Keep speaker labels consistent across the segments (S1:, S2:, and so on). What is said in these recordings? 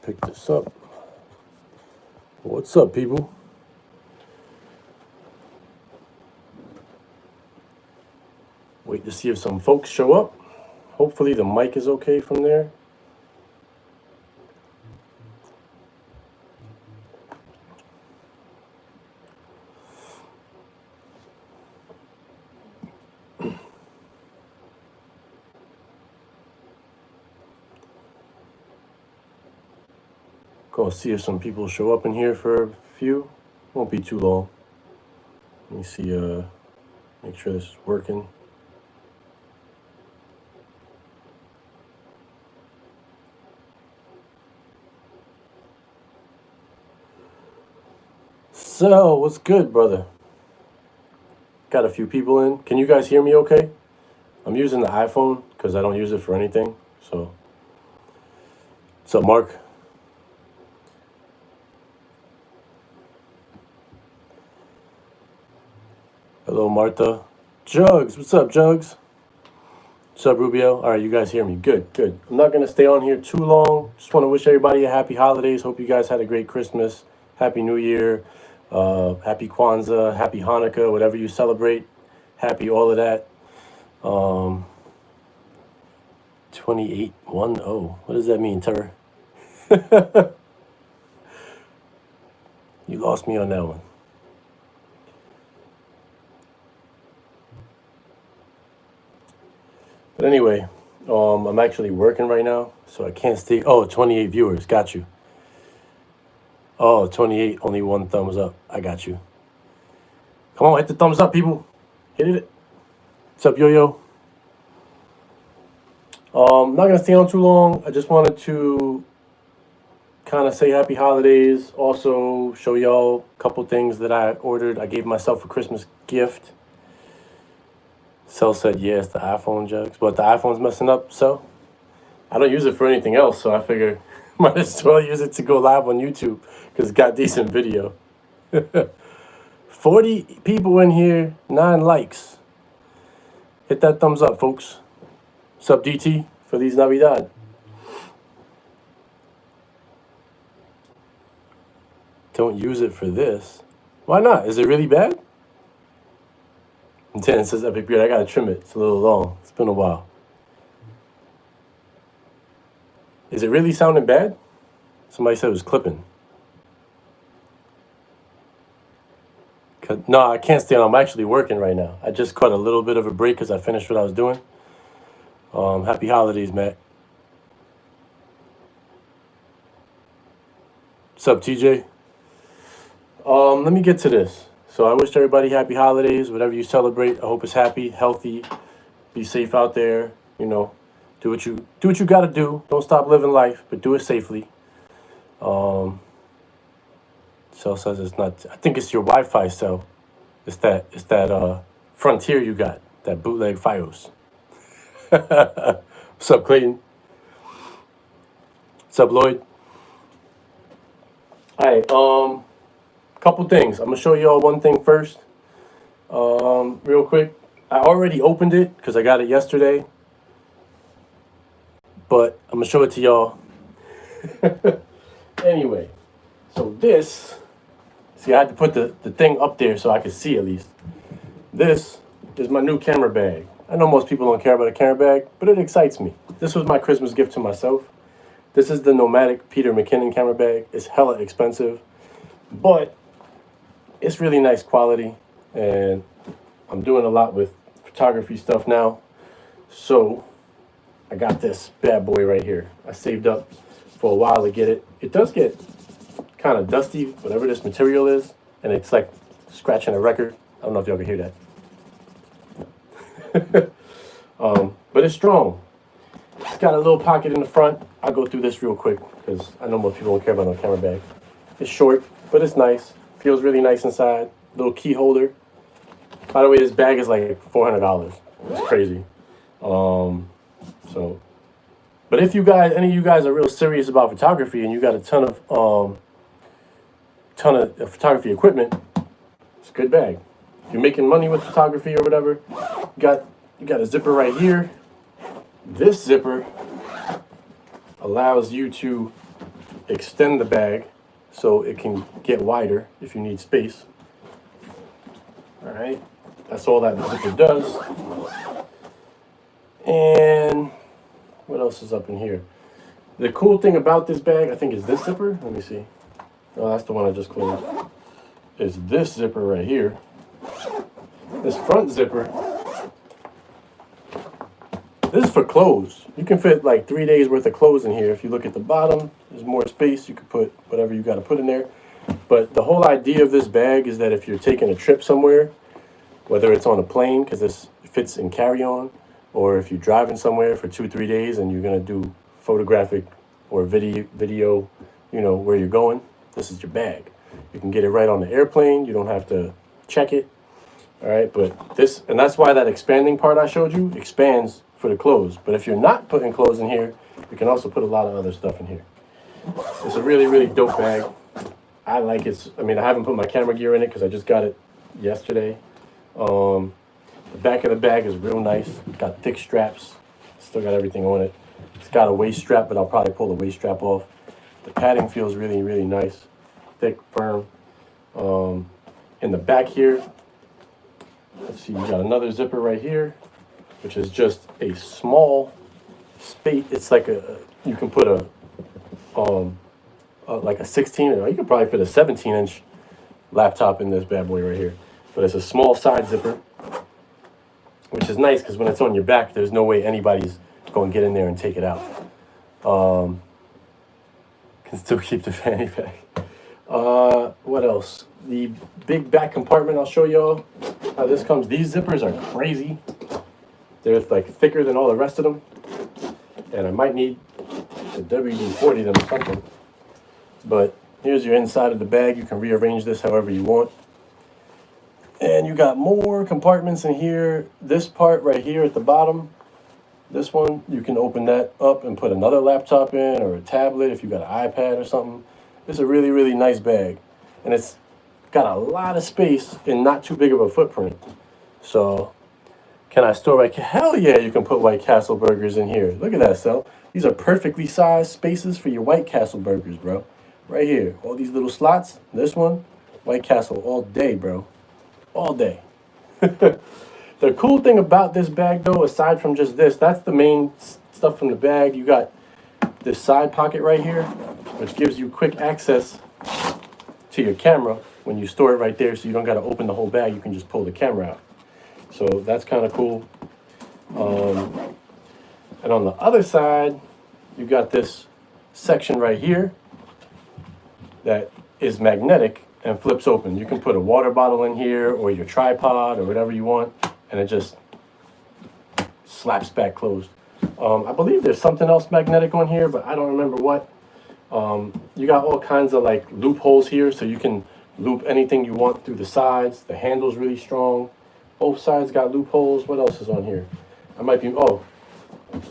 S1: pick this up. What's up, people? Wait to see if some folks show up. Hopefully the mic is okay from there. Go see if some people show up in here for a few. Won't be too long. Let me see, make sure this is working. So, what's good, brother? Got a few people in. Can you guys hear me okay? I'm using the iPhone because I don't use it for anything. So, what's up, Mark? Hello, Martha. Jugs, what's up, Jugs? What's up, Rubio? All right, you guys hear me. Good, good. I'm not going to stay on here too long. Just want to wish everybody a happy holidays. Hope you guys had a great Christmas. Happy New Year. Happy Kwanzaa. Happy Hanukkah. Whatever you celebrate. Happy all of that. 2810. What does that mean, Terror? You lost me on that one. But anyway, I'm actually working right now, so I can't stay. Oh, 28 viewers. Got you. Oh, 28. Only one thumbs up. I got you. Come on, hit the thumbs up, people. Hit it. What's up, Yo-Yo? I'm not going to stay on too long. I just wanted to kind of say happy holidays. Also, show y'all a couple things that I ordered. I gave myself a Christmas gift. Cell said, yeah, it's the iPhone, Jugs. But the iPhone's messing up, so I don't use it for anything else, so I figure might as well use it to go live on YouTube because it's got decent video. 40 people in here, 9 likes. Hit that thumbs up, folks. What's up, DT? Feliz Navidad. Don't use it for this. Why not? Is it really bad? And 10 it says Epic Beard. I gotta trim it. It's a little long. It's been a while. Is it really sounding bad? Somebody said it was clipping. No, I can't stay on. I'm actually working right now. I just caught a little bit of a break because I finished what I was doing. Happy holidays, Matt. What's up, TJ? Let me get to this. So I wish everybody happy holidays. Whatever you celebrate, I hope it's happy, healthy. Be safe out there. You know, do what you gotta do. Don't stop living life, but do it safely. Cell says it's not. I think it's your Wi-Fi cell. It's that Frontier you got, that bootleg FiOS. What's up, Clayton? What's up, Lloyd? All right. Couple things. I'm gonna show y'all one thing first. Real quick. I already opened it because I got it yesterday, but I'm gonna show it to y'all. Anyway, so this. See, I had to put the thing up there so I could see at least. This is my new camera bag. I know most people don't care about a camera bag, but it excites me. This was my Christmas gift to myself. This is the Nomadic Peter McKinnon camera bag. It's hella expensive, but it's really nice quality, and I'm doing a lot with photography stuff now. So I got this bad boy right here. I saved up for a while to get it. It does get kind of dusty, whatever this material is, and it's like scratching a record. I don't know if y'all can hear that. But it's strong. It's got a little pocket in the front. I'll go through this real quick because I know most people don't care about no camera bag. It's short, but it's nice. Feels really nice inside. Little key holder. By the way, this bag is like $400. It's crazy. But if you guys, any of you guys are real serious about photography and you got a ton of photography equipment, it's a good bag. If you're making money with photography or whatever, you got a zipper right here. This zipper allows you to extend the bag so it can get wider if you need space. All right, that's all that zipper does. And what else is up in here? The cool thing about this bag, I think, is this zipper. Let me see. Oh, that's the one I just closed. Is this zipper right here. This front zipper. This is for clothes. You can fit like 3 days worth of clothes in here. If you look at the bottom, there's more space. You can put whatever you got to put in there. But the whole idea of this bag is that if you're taking a trip somewhere, whether it's on a plane, because this fits in carry-on, or if you're driving somewhere for 2-3 days and you're going to do photographic or video, you know, where you're going, this is your bag. You can get it right on the airplane. You don't have to check it. All right, but this, and that's why that expanding part I showed you expands for the clothes. But if you're not putting clothes in here, you can also put a lot of other stuff in here. It's a really, really dope bag. I like it. I mean, I haven't put my camera gear in it because I just got it yesterday. The back of the bag is real nice. It's got thick straps. Still got everything on it. It's got a waist strap, but I'll probably pull the waist strap off. The padding feels really, really nice. Thick, firm. In the back here, let's see, you got another zipper right here, which is just a small space. It's like you can put like a 16, or you could probably fit a 17-inch laptop in this bad boy right here. But it's a small side zipper, which is nice because when it's on your back, there's no way anybody's going to get in there and take it out. Can still keep the fanny pack. What else? The big back compartment, I'll show y'all how this comes. These zippers are crazy. They're like thicker than all the rest of them. And I might need to WD-40 them or something. But here's your inside of the bag. You can rearrange this however you want. And you got more compartments in here. This part right here at the bottom, this one, you can open that up and put another laptop in or a tablet if you got an iPad or something. It's a really, really nice bag. And it's got a lot of space and not too big of a footprint. So, can I store White Castle? Hell yeah, you can put White Castle burgers in here. Look at that, Sel. These are perfectly sized spaces for your White Castle burgers, bro. Right here. All these little slots. This one, White Castle all day, bro. All day. The cool thing about this bag, though, aside from just this, that's the main stuff from the bag. You got this side pocket right here, which gives you quick access to your camera when you store it right there, so you don't got to open the whole bag. You can just pull the camera out. So that's kind of cool. And on the other side, you got this section right here that is magnetic and flips open. You can put a water bottle in here or your tripod or whatever you want, and it just slaps back closed. I believe there's something else magnetic on here, but I don't remember what. You got all kinds of like loopholes here, so you can loop anything you want through the sides. The handle's really strong. Both sides got loopholes. What else is on here? I might be,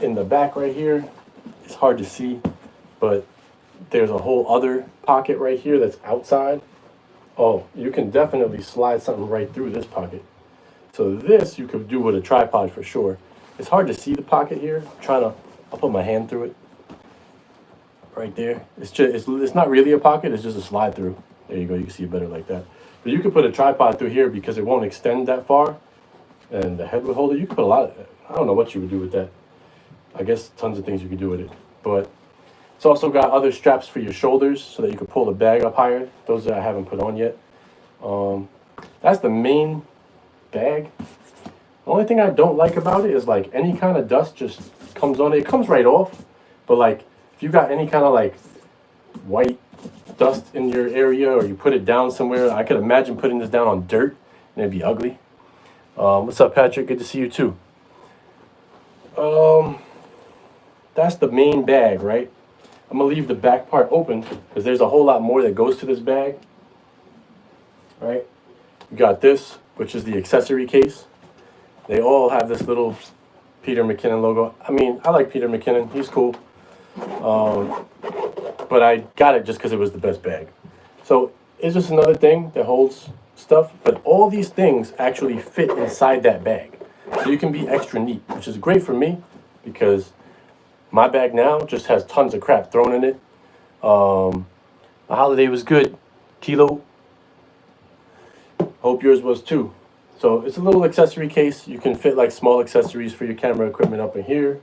S1: in the back right here, it's hard to see, but there's a whole other pocket right here that's outside. Oh, you can definitely slide something right through this pocket. So this you could do with a tripod for sure. It's hard to see the pocket here. I'll put my hand through it. Right there. It's not really a pocket, it's just a slide through. There you go, you can see it better like that. But you could put a tripod through here because it won't extend that far. And the head would hold it. You could put a lot of, I don't know what you would do with that. I guess tons of things you could do with it. But it's also got other straps for your shoulders so that you could pull the bag up higher. Those that I haven't put on yet. That's the main bag. The only thing I don't like about it is like any kind of dust just comes on it. It comes right off. But like if you got any kind of like white dust in your area or you put it down somewhere, I could imagine putting this down on dirt and it'd be ugly. What's up, Patrick? Good to see you too. That's the main bag, right? I'm gonna leave the back part open because there's a whole lot more that goes to this bag. Right? You got this, which is the accessory case. They all have this little Peter McKinnon logo. I mean, I like Peter McKinnon. He's cool. But I got it just because it was the best bag. So it's just another thing that holds stuff. But all these things actually fit inside that bag. So you can be extra neat, which is great for me because my bag now just has tons of crap thrown in it. The holiday was good. Kilo. Hope yours was too. So it's a little accessory case. You can fit like small accessories for your camera equipment up in here.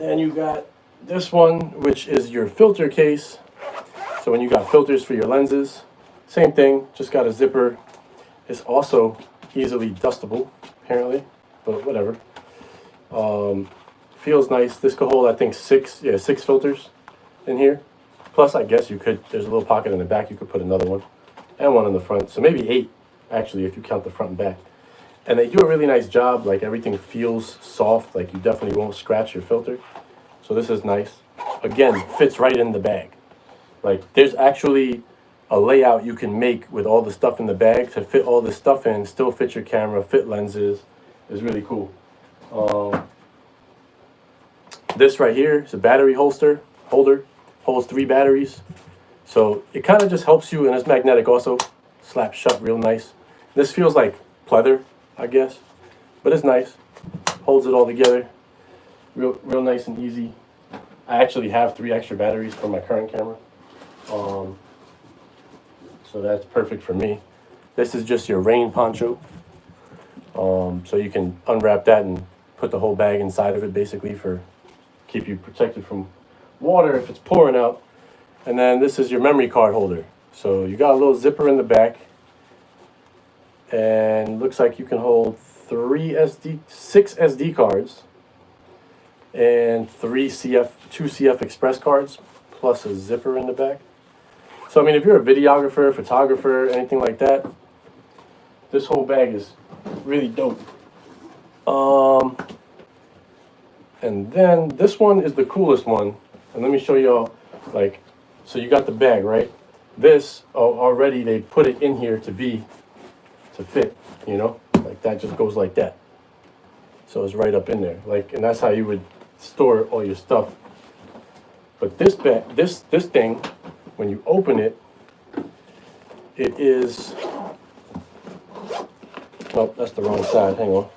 S1: And you got this one, which is your filter case. So when you got filters for your lenses, same thing, just got a zipper. It's also easily dustable, apparently, but whatever. Feels nice. This could hold, I think, six filters in here. Plus, I guess you could, there's a little pocket in the back, you could put another one, and one in the front. So maybe 8, actually, if you count the front and back. And they do a really nice job, like everything feels soft, like you definitely won't scratch your filter. So this is nice. Again, fits right in the bag. Like, there's actually a layout you can make with all the stuff in the bag to fit all this stuff in, still fit your camera, fit lenses. It's really cool. This right here is a battery holder, holds 3 batteries. So it kind of just helps you, and it's magnetic also, slaps shut real nice. This feels like pleather, I guess, but it's nice. Holds it all together, real nice and easy. I actually have 3 extra batteries for my current camera. So that's perfect for me. This is just your rain poncho. So you can unwrap that and put the whole bag inside of it, basically, for keep you protected from water if it's pouring out. And then this is your memory card holder. So you got a little zipper in the back, and looks like you can hold 6 SD cards and 2 CF Express cards, plus a zipper in the back. So I mean, if you're a videographer, photographer, anything like that, this whole bag is really dope. And then this one is the coolest one. And let me show y'all, like, so you got the bag, right? This, already they put it in here to fit, you know? Like that just goes like that. So it's right up in there. Like, and that's how you would store all your stuff. But this bag, this thing, when you open it, it is, oh, that's the wrong side, hang on.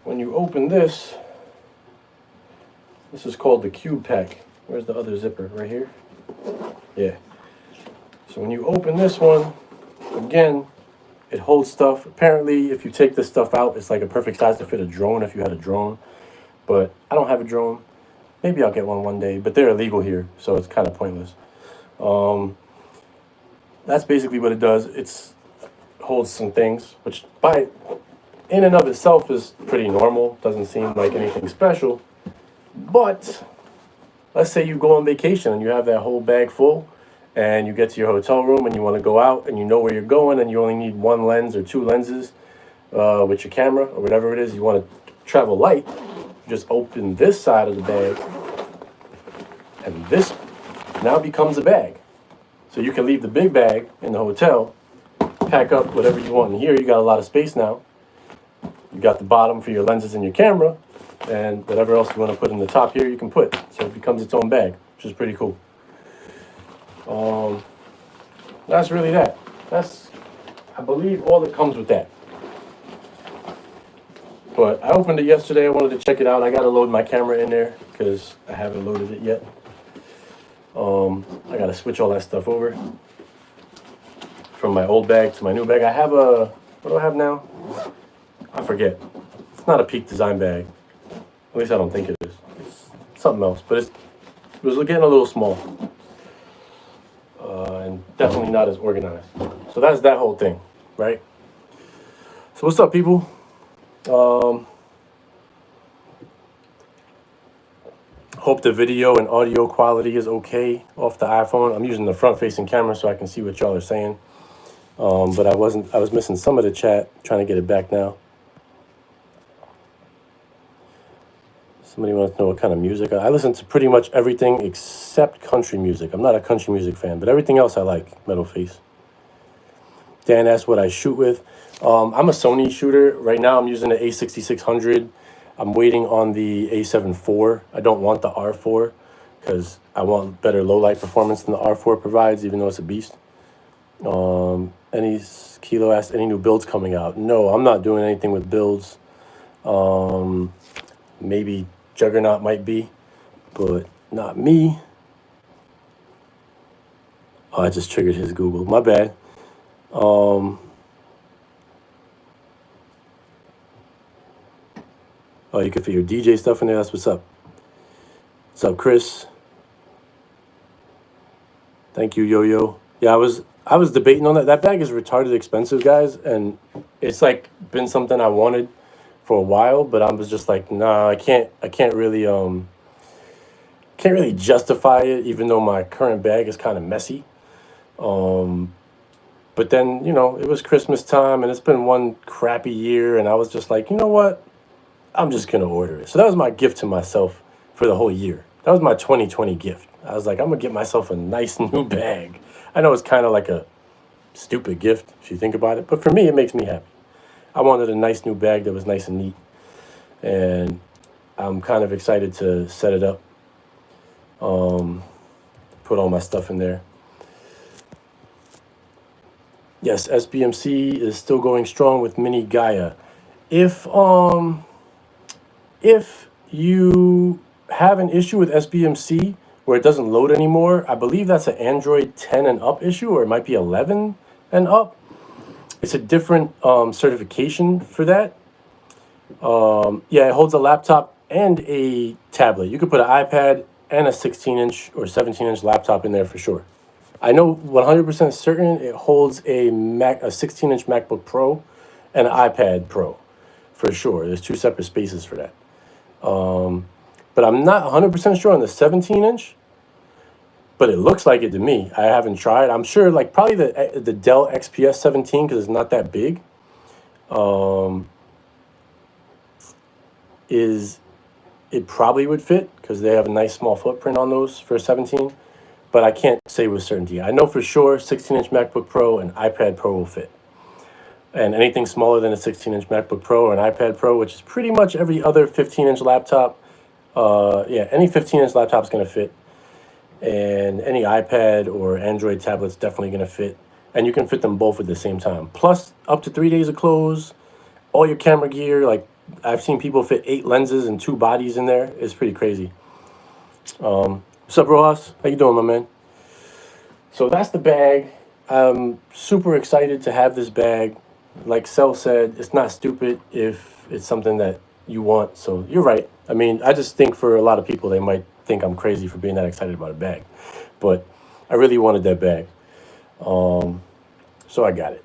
S1: When you open this is called the Cube Pack. Where's the other zipper? Right here? Yeah. So when you open this one, again, it holds stuff. Apparently, if you take this stuff out, it's like a perfect size to fit a drone if you had a drone. But I don't have a drone. Maybe I'll get one day, but they're illegal here, so it's kind of pointless. That's basically what it does. It holds some things, which in and of itself is pretty normal. Doesn't seem like anything special. But let's say you go on vacation and you have that whole bag full, and you get to your hotel room and you want to go out and you know where you're going and you only need 1 lens or 2 lenses with your camera or whatever it is. You want to travel light. Just open this side of the bag, and this now becomes a bag. So you can leave the big bag in the hotel, pack up whatever you want in here. You got a lot of space now. You got the bottom for your lenses and your camera, and whatever else you want to put in the top here, you can put. So it becomes its own bag, which is pretty cool. That's really that. That's, I believe, all that comes with that. But I opened it yesterday. I wanted to check it out. I got to load my camera in there because I haven't loaded it yet. I got to switch all that stuff over from my old bag to my new bag. I have what do I have now? I forget. It's not a Peak Design bag. At least I don't think it is. It's something else, but it was getting a little small. And definitely not as organized. So that's that whole thing, right? So what's up, people? Hope the video and audio quality is okay off the iPhone. I'm using the front-facing camera so I can see what y'all are saying. But I was missing some of the chat, trying to get it back now. Somebody wants to know what kind of music. I listen to pretty much everything except country music. I'm not a country music fan, but everything else I like, Metal Face. Dan asked what I shoot with. I'm a Sony shooter. Right now I'm using the A6600. I'm waiting on the A7 IV. I don't want the R4 because I want better low light performance than the R4 provides, even though it's a beast. Kilo asked, any new builds coming out? No, I'm not doing anything with builds. Maybe Juggernaut might be, but not me. Oh, I just triggered his Google. My bad. Oh, you can fit your DJ stuff in there. That's what's up. What's up, Chris? Thank you, Yo-Yo. Yeah, I was debating on that. That bag is retarded expensive, guys, and it's like been something I wanted for a while, but I was just like, nah, I can't really justify it, even though my current bag is kind of messy. But then, it was Christmas time, and it's been one crappy year, and I was just like, you know what? I'm just gonna order it. So that was my gift to myself for the whole year. That was my 2020 gift. I was like, I'm gonna get myself a nice new bag. I know it's kind of like a stupid gift if you think about it, but for me, it makes me happy. I wanted a nice new bag that was nice and neat, and I'm kind of excited to set it up, put all my stuff in there. Yes, SBMC is still going strong with Mini Gaia. If you have an issue with SBMC where it doesn't load anymore, I believe that's an Android 10 and up issue, or it might be 11 and up. It's a different certification for that. Yeah, it holds a laptop and a tablet. You could put an iPad and a 16-inch or 17-inch laptop in there for sure. I know 100% certain it holds a 16-inch MacBook Pro and an iPad Pro for sure. There's two separate spaces for that. But I'm not 100% sure on the 17-inch, but it looks like it to me. I haven't tried. I'm sure like probably the Dell XPS 17, because it's not that big, it probably would fit because they have a nice small footprint on those for 17. But I can't say with certainty. I know for sure 16-inch MacBook Pro and iPad Pro will fit. And anything smaller than a 16-inch MacBook Pro or an iPad Pro, which is pretty much every other 15-inch laptop, any 15-inch laptop is going to fit. And any iPad or Android tablet's definitely going to fit. And you can fit them both at the same time. Plus, up to 3 days of clothes, all your camera gear. Like, I've seen people fit 8 lenses and 2 bodies in there. It's pretty crazy. What's up, Rojas? How you doing, my man? So that's the bag. I'm super excited to have this bag. Like Cell said, it's not stupid if it's something that you want. So you're right. I mean, I just think for a lot of people, they might think I'm crazy for being that excited about a bag. But I really wanted that bag. So I got it.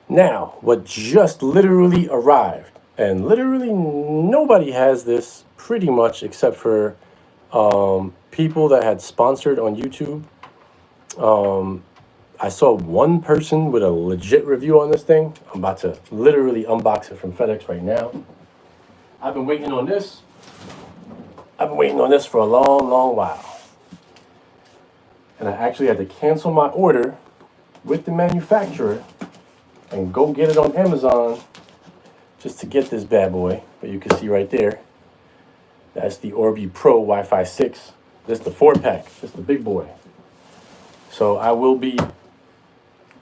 S1: Now, what just literally arrived, and literally nobody has this pretty much except for people that had sponsored on YouTube. I saw one person with a legit review on this thing. I'm about to literally unbox it from FedEx right now. I've been waiting on this. I've been waiting on this for a long, long while. And I actually had to cancel my order with the manufacturer and go get it on Amazon just to get this bad boy. But you can see right there, that's the Orbi Pro Wi-Fi 6. This is the 4-pack. This is the big boy. So I will be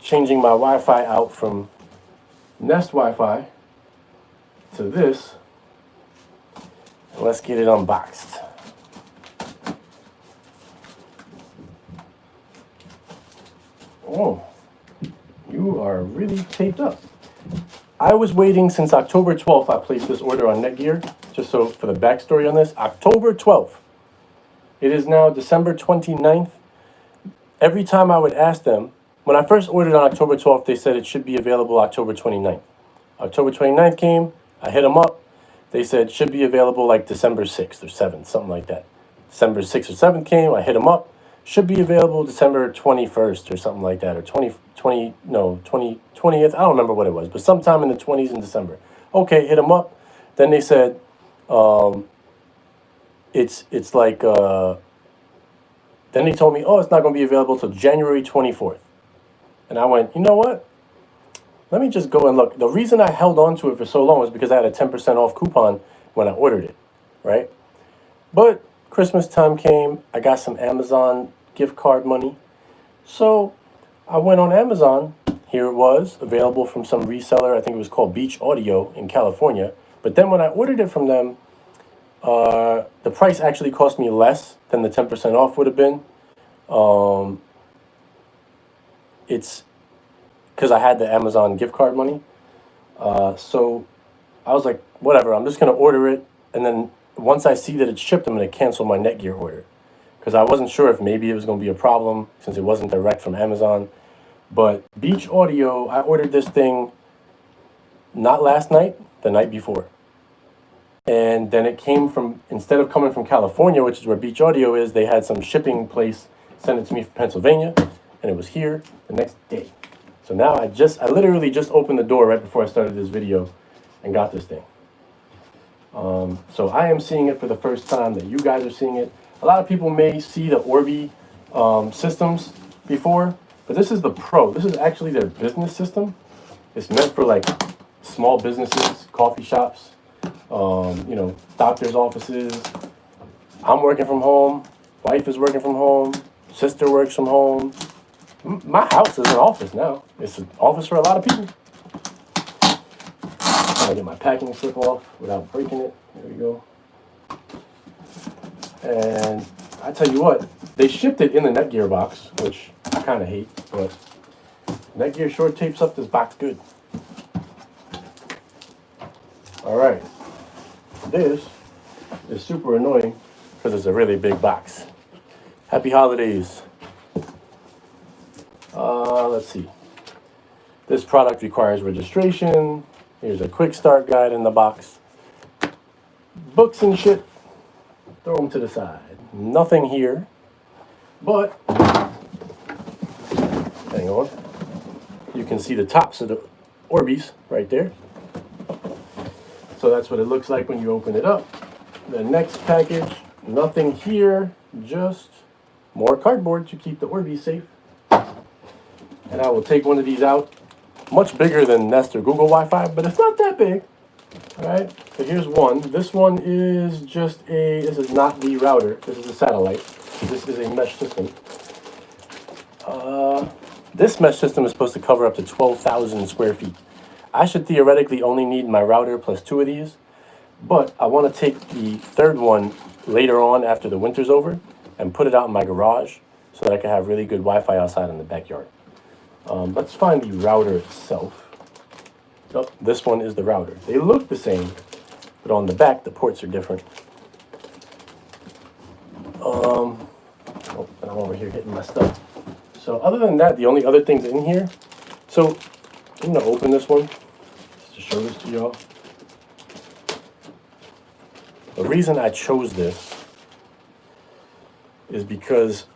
S1: changing my Wi-Fi out from Nest Wi-Fi to this. And let's get it unboxed. Oh, you are really taped up. I was waiting since October 12th. I placed this order on Netgear. Just so for the backstory on this, October 12th. It is now December 29th. Every time I would ask them, when I first ordered on October 12th, they said it should be available October 29th. October 29th came, I hit them up. They said should be available like December 6th or 7th, something like that. December 6th or 7th came, I hit them up. Should be available December 21st or something like that, or 20th. I don't remember what it was, but sometime in the 20s in December. Okay, hit them up. Then they said, it's like, then they told me, oh, it's not going to be available till January 24th. And I went, you know what? Let me just go and look. The reason I held on to it for so long was because I had a 10% off coupon when I ordered it, right? But Christmas time came. I got some Amazon gift card money. So I went on Amazon. Here it was, available from some reseller. I think it was called Beach Audio in California. But then when I ordered it from them, the price actually cost me less than the 10% off would have been. It's because I had the Amazon gift card money. So I was like, whatever, I'm just going to order it. And then once I see that it's shipped, I'm going to cancel my Netgear order. Because I wasn't sure if maybe it was going to be a problem since it wasn't direct from Amazon. But Beach Audio, I ordered this thing not last night, the night before. And then it came from, instead of coming from California, which is where Beach Audio is, they had some shipping place send it to me from Pennsylvania. And it was here the next day. So now I literally just opened the door right before I started this video and got this thing. So I am seeing it for the first time that you guys are seeing it. A lot of people may see the Orbi systems before, but this is the Pro. This is actually their business system. It's meant for like small businesses, coffee shops, doctors' offices. I'm working from home. Wife is working from home. Sister works from home. My house is an office now. It's an office for a lot of people. I get my packing slip off without breaking it. There we go. And I tell you what, they shipped it in the Netgear box, which I kind of hate, but Netgear short tapes up this box good. All right. This is super annoying because it's a really big box. Happy holidays. Let's see. This product requires registration. Here's a quick start guide in the box. Books and shit. Throw them to the side. Nothing here. But, hang on. You can see the tops of the Orbis right there. So that's what it looks like when you open it up. The next package, nothing here. Just more cardboard to keep the Orbis safe. And I will take one of these out. Much bigger than Nest or Google Wi-Fi, but it's not that big. All right, so here's one. This one is this is not the router. This is a satellite. This is a mesh system. This mesh system is supposed to cover up to 12,000 square feet. I should theoretically only need my router plus 2 of these, but I want to take the third one later on after the winter's over and put it out in my garage so that I can have really good Wi-Fi outside in the backyard. Let's find the router itself. Oh, this one is the router. They look the same, but on the back, the ports are different. And I'm over here getting my stuff. So other than that, the only other things in here. So I'm going to open this one just to show this to y'all. The reason I chose this is because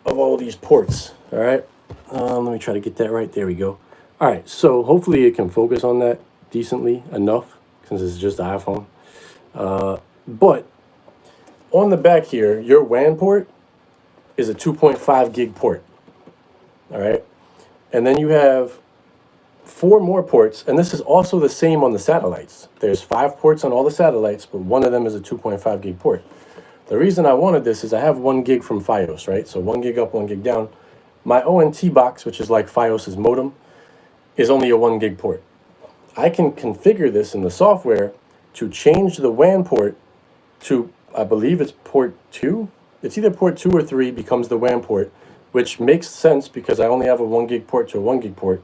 S1: of all these ports, all right? Let me try to get that right. There we go. All right, so hopefully it can focus on that decently enough since it's just the iPhone. But on the back here, your WAN port is a 2.5 gig port, all right? And then you have 4 more ports, and this is also the same on the satellites. There's 5 ports on all the satellites, but one of them is a 2.5 gig port. The reason I wanted this is I have 1 gig from Fios, right? So 1 gig up, 1 gig down. My ONT box, which is like Fios's modem, is only a 1 gig port. I can configure this in the software to change the WAN port to, I believe it's port 2. It's either port 2 or 3 becomes the WAN port, which makes sense because I only have a 1 gig port to a 1 gig port.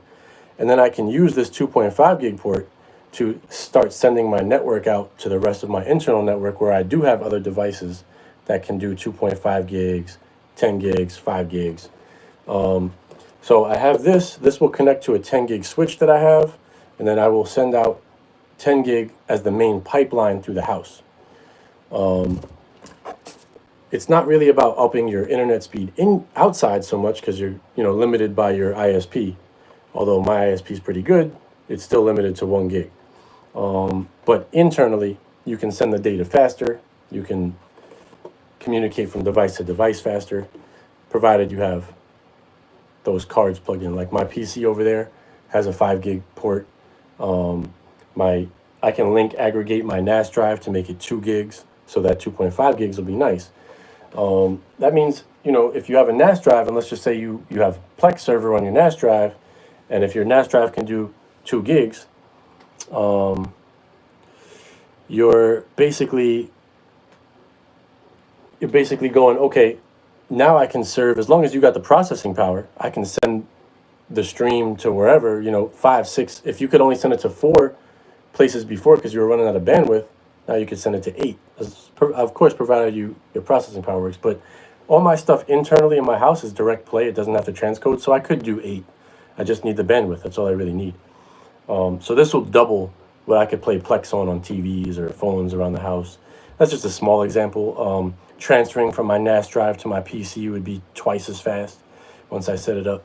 S1: And then I can use this 2.5 gig port to start sending my network out to the rest of my internal network where I do have other devices that can do 2.5 gigs, 10 gigs, 5 gigs. So I have this. This will connect to a 10 gig switch that I have, and then I will send out 10 gig as the main pipeline through the house. It's not really about upping your internet speed outside so much because you're limited by your ISP. Although my ISP is pretty good, it's still limited to 1 gig. But internally, you can send the data faster. You can communicate from device to device faster, provided you have those cards plugged in. Like my PC over there has a 5 gig port. I can aggregate my NAS drive to make it 2 gigs, so that 2.5 gigs will be nice. That means, if you have a NAS drive, and let's just say you have Plex server on your NAS drive, and if your NAS drive can do 2 gigs, you're basically you're basically going, okay, now I can serve, as long as you got the processing power, I can send the stream to wherever, 5, 6. If you could only send it to 4 places before because you were running out of bandwidth, now you could send it to 8. Of course, provided your processing power works. But all my stuff internally in my house is direct play. It doesn't have to transcode, so I could do 8. I just need the bandwidth. That's all I really need. So this will double what I could play Plex on TVs or phones around the house. That's just a small example. Transferring from my NAS drive to my PC would be twice as fast once I set it up.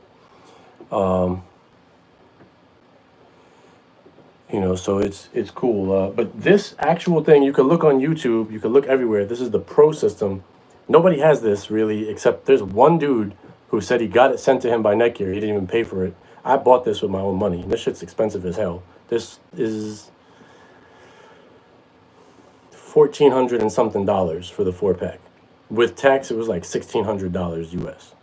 S1: So it's cool. But this actual thing, you could look on YouTube, you could look everywhere. This is the Pro system. Nobody has this really, except there's one dude who said he got it sent to him by Netgear. He didn't even pay for it. I bought this with my own money, and this shit's expensive as hell. This is $1,400 and something for the 4-pack. With tax, it was like $1,600 US.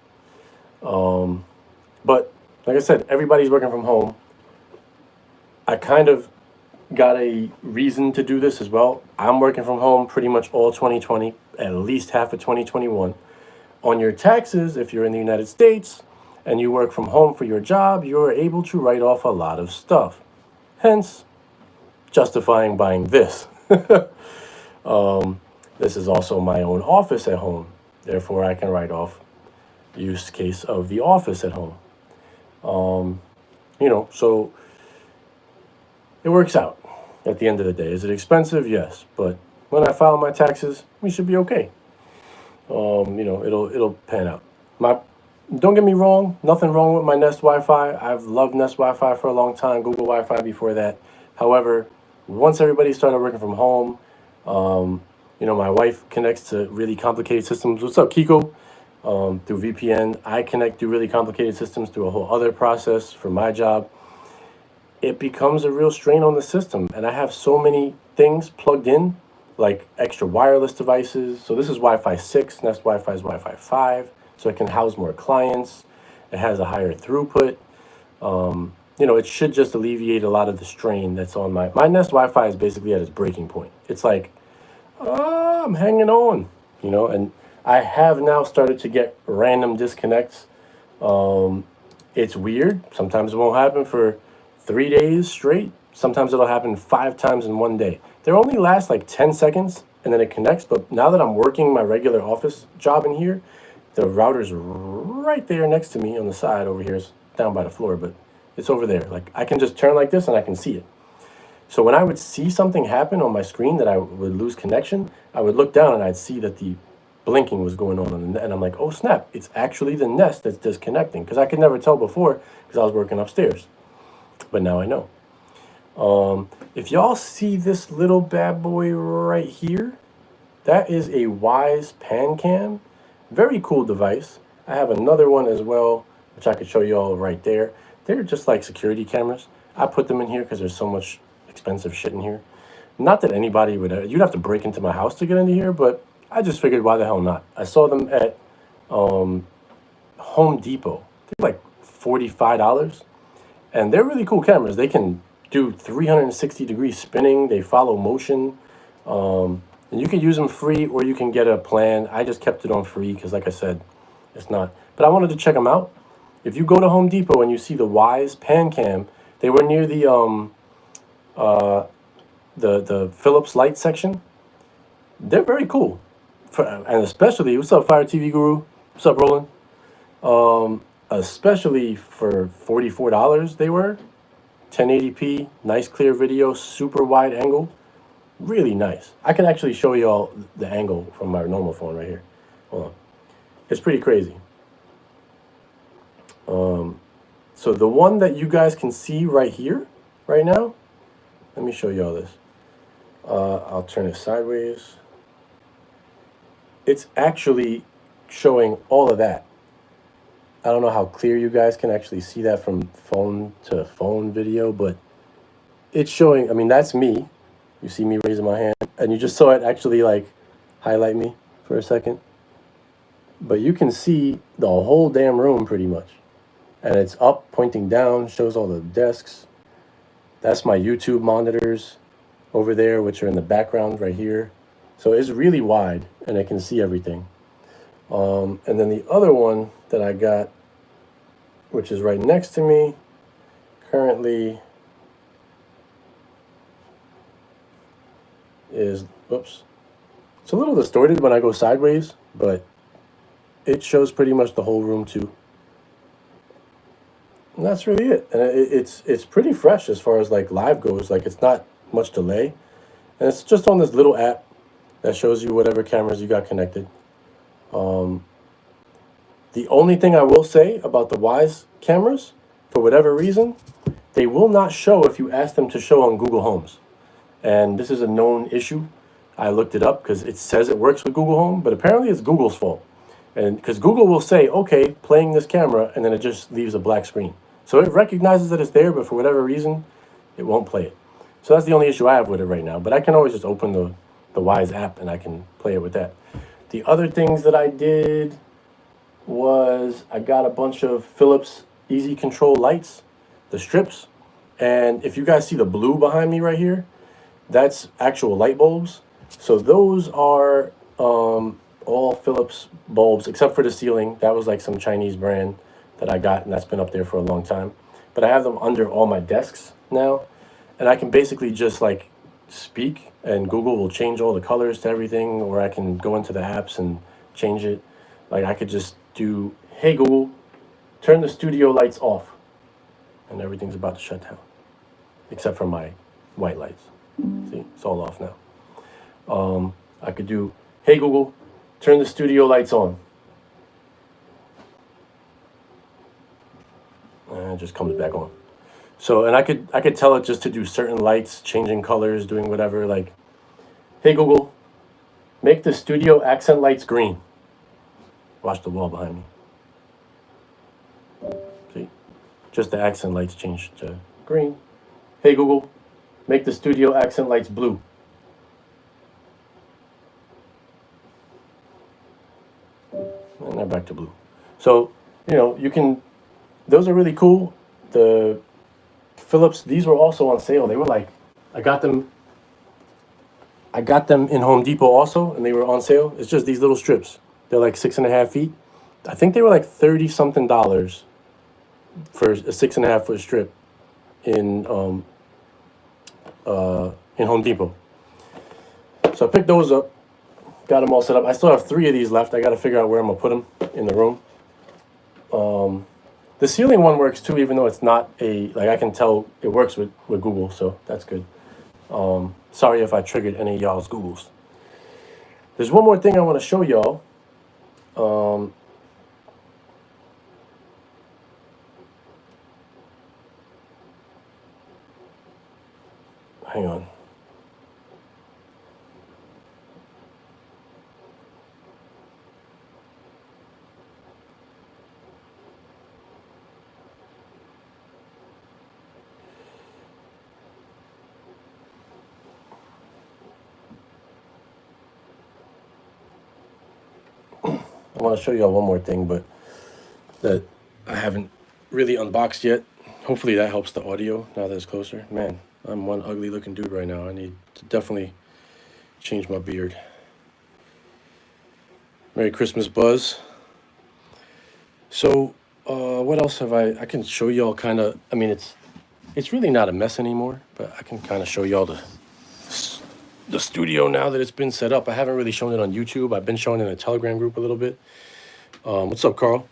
S1: But like I said, everybody's working from home. I kind of got a reason to do this as well. I'm working from home pretty much all 2020, at least half of 2021. On your taxes, if you're in the United States and you work from home for your job, you're able to write off a lot of stuff. Hence, justifying buying this. This is also my own office at home. Therefore, I can write off use case of the office at home. So it works out at the end of the day. Is it expensive? Yes. But when I file my taxes, we should be okay. It'll pan out. Don't get me wrong, nothing wrong with my Nest Wi-Fi. I've loved Nest Wi-Fi for a long time, Google Wi-Fi before that. However, once everybody started working from home, my wife connects to really complicated systems. What's up, Kiko? Through VPN. I connect to really complicated systems through a whole other process for my job. It becomes a real strain on the system. And I have so many things plugged in, like extra wireless devices. So this is Wi-Fi 6, Nest Wi-Fi is Wi-Fi 5, so it can house more clients. It has a higher throughput. It should just alleviate a lot of the strain that's on my Nest Wi-Fi is basically at its breaking point. It's like, I'm hanging on, and I have now started to get random disconnects. It's weird. Sometimes it won't happen for 3 days straight. Sometimes it'll happen 5 times in one day. They only last like 10 seconds and then it connects. But now that I'm working my regular office job in here, the router's right there next to me on the side over here. It's down by the floor, but it's over there. Like I can just turn like this and I can see it. So when I would see something happen on my screen that I would lose connection, I would look down and I'd see that the blinking was going on the net. And I'm like, oh snap, it's actually the Nest that's disconnecting. Because I could never tell before because I was working upstairs. But now I know. If y'all see this little bad boy right here, that is a Wyze pan cam. Very cool device. I have another one as well, which I could show y'all right there. They're just like security cameras. I put them in here because there's so much expensive shit in here. Not that anybody would, you'd have to break into my house to get into here, but I just figured why the hell not. I saw them at Home Depot. They're like $45. And they're really cool cameras. They can do 360-degree spinning. They follow motion. And you can use them free or you can get a plan. I just kept it on free because, like I said, it's not. But I wanted to check them out. If you go to Home Depot and you see the Wyze pan cam, they were near the Philips light section. They're very cool. And especially, what's up, Fire TV Guru? What's up, Roland? Especially for $44 they were. 1080p, nice clear video, super wide angle. Really nice. I can actually show you all the angle from my normal phone right here. Hold on. It's pretty crazy. So the one that you guys can see right here, right now, let me show you all this. I'll turn it sideways. It's actually showing all of that. I don't know how clear you guys can actually see that from phone to phone video, but it's showing, I mean, that's me. You see me raising my hand, and you just saw it actually like highlight me for a second. But you can see the whole damn room pretty much. And it's up, pointing down, shows all the desks. That's my YouTube monitors over there, which are in the background right here. So it's really wide and it can see everything. And then the other one that I got, which is right next to me, currently is, oops, it's a little distorted when I go sideways, but it shows pretty much the whole room too. And that's really it. And it's pretty fresh as far as like live goes. Like it's not much delay, and it's just on this little app that shows you whatever cameras you got connected. The only thing I will say about the Wyze cameras, for whatever reason, they will not show if you ask them to show on Google Homes. And this is a known issue. I looked it up because it says it works with Google Home, but apparently it's Google's fault. And because Google will say, okay, playing this camera, and then it just leaves a black screen. So it recognizes that it's there, but for whatever reason, it won't play it. So that's the only issue I have with it right now. But I can always just open the Wyze app and I can play it with that. The other things that I did was I got a bunch of Philips Easy Control lights, the strips. And if you guys see the blue behind me right here, that's actual light bulbs. So those are all Philips bulbs except for the ceiling. That was like some Chinese brand that I got, and that's been up there for a long time. But I have them under all my desks now, and I can basically just like speak, and Google will change all the colors to everything, or I can go into the apps and change it. Like I could just do, hey Google, turn the studio lights off, and everything's about to shut down, except for my white lights. See, it's all off now. I could do, hey Google, turn the studio lights on. And it just comes back on. So, and I could tell it just to do certain lights, changing colors, doing whatever. Like, hey Google, make the studio accent lights green. Watch the wall behind me. See, just the accent lights changed to green. Hey Google, make the studio accent lights blue. And they're back to blue. So, you know, you can, those are really cool. The Philips, these were also on sale. They were like, I got them in Home Depot also, and they were on sale. It's just these little strips. They're like 6.5 feet. I think they were like $30 something for a 6.5 foot strip in Home Depot. So I picked those up, got them all set up. I still have 3 of these left. I got to figure out where I'm gonna put them in the room. The ceiling one works too, even though it's not like I can tell it works with Google, so that's good. Sorry if I triggered any of y'all's Googles. There's one more thing I want to show y'all. Hang on. I want to show y'all one more thing, but that I haven't really unboxed yet. Hopefully that helps the audio now that it's closer. Man, I'm one ugly looking dude right now. I need to definitely change my beard. Merry Christmas, Buzz. So, what else have I can show y'all kind of, I mean, it's really not a mess anymore, but I can kind of show y'all the studio now that it's been set up. I haven't really shown it on YouTube. I've been showing it in a Telegram group a little bit. What's up, Carl?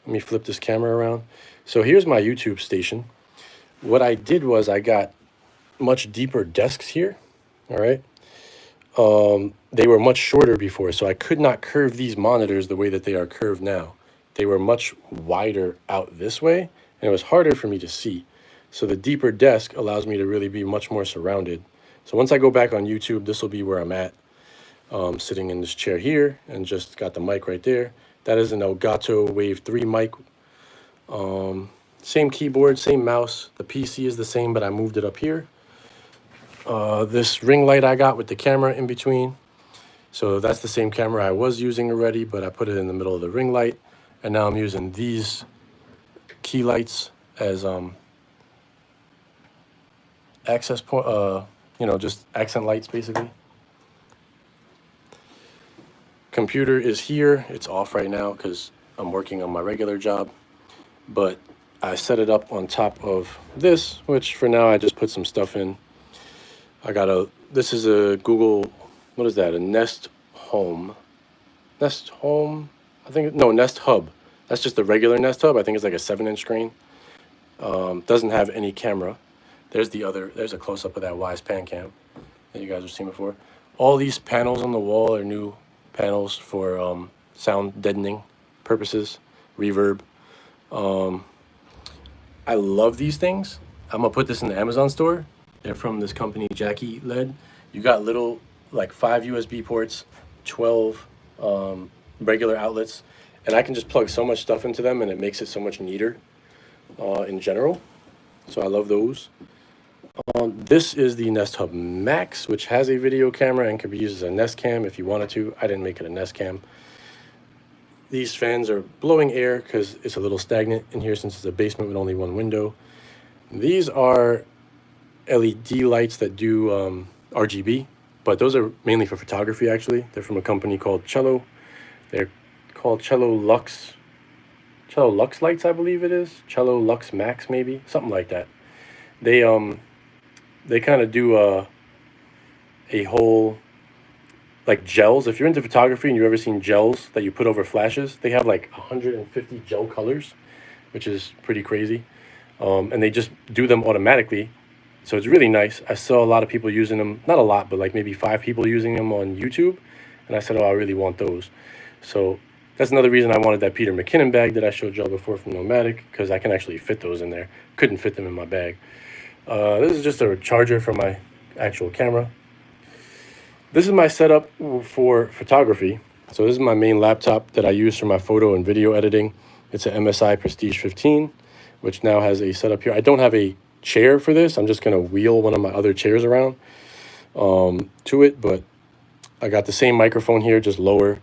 S1: Let me flip this camera around. So here's my YouTube station. What I did was I got much deeper desks here, all right? They were much shorter before, so I could not curve these monitors the way that they are curved now. They were much wider out this way, and it was harder for me to see. So the deeper desk allows me to really be much more surrounded. So once I go back on YouTube, this will be where I'm at, sitting in this chair here, and just got the mic right there. That is an Elgato Wave 3 mic. Same keyboard, same mouse. The PC is the same, but I moved it up here. This ring light I got with the camera in between. So that's the same camera I was using already, but I put it in the middle of the ring light. And now I'm using these key lights as access point, just accent lights basically. computer is here. It's off right now because I'm working on my regular job. But I set it up on top of this, which for now I just put some stuff in. This is a Google, what is that? A Nest Home. Nest Home? Nest Hub. That's just the regular Nest Hub. I think it's like a 7-inch screen. Doesn't have any camera. There's a close-up of that Wise Pan Cam that you guys have seen before. All these panels on the wall are new panels for sound deadening purposes, reverb. I love these things. I'm gonna put this in the Amazon store. They're from this company, Jackie led. You got little, like 5 USB ports, 12 regular outlets, and I can just plug so much stuff into them and it makes it so much neater in general. So I love those. This is the Nest Hub Max, which has a video camera and can be used as a Nest Cam if you wanted to. I didn't make it a Nest Cam. These fans are blowing air because it's a little stagnant in here since it's a basement with only one window. These are LED lights that do RGB, but those are mainly for photography actually. They're from a company called Cello. They're called Cello Lux lights, I believe it is. Cello Lux Max maybe, something like that. They kind of do a whole, like gels. If you're into photography and you've ever seen gels that you put over flashes, they have like 150 gel colors, which is pretty crazy. And they just do them automatically. So it's really nice. I saw a lot of people using them, not a lot, but like maybe 5 people using them on YouTube. And I said, oh, I really want those. So that's another reason I wanted that Peter McKinnon bag that I showed y'all before from Nomadic, because I can actually fit those in there. Couldn't fit them in my bag. This is just a charger for my actual camera. This is my setup for photography. So this is my main laptop that I use for my photo and video editing. It's an MSI Prestige 15, which now has a setup here. I don't have a chair for this. I'm just going to wheel one of my other chairs around to it, but I got the same microphone here, just lower.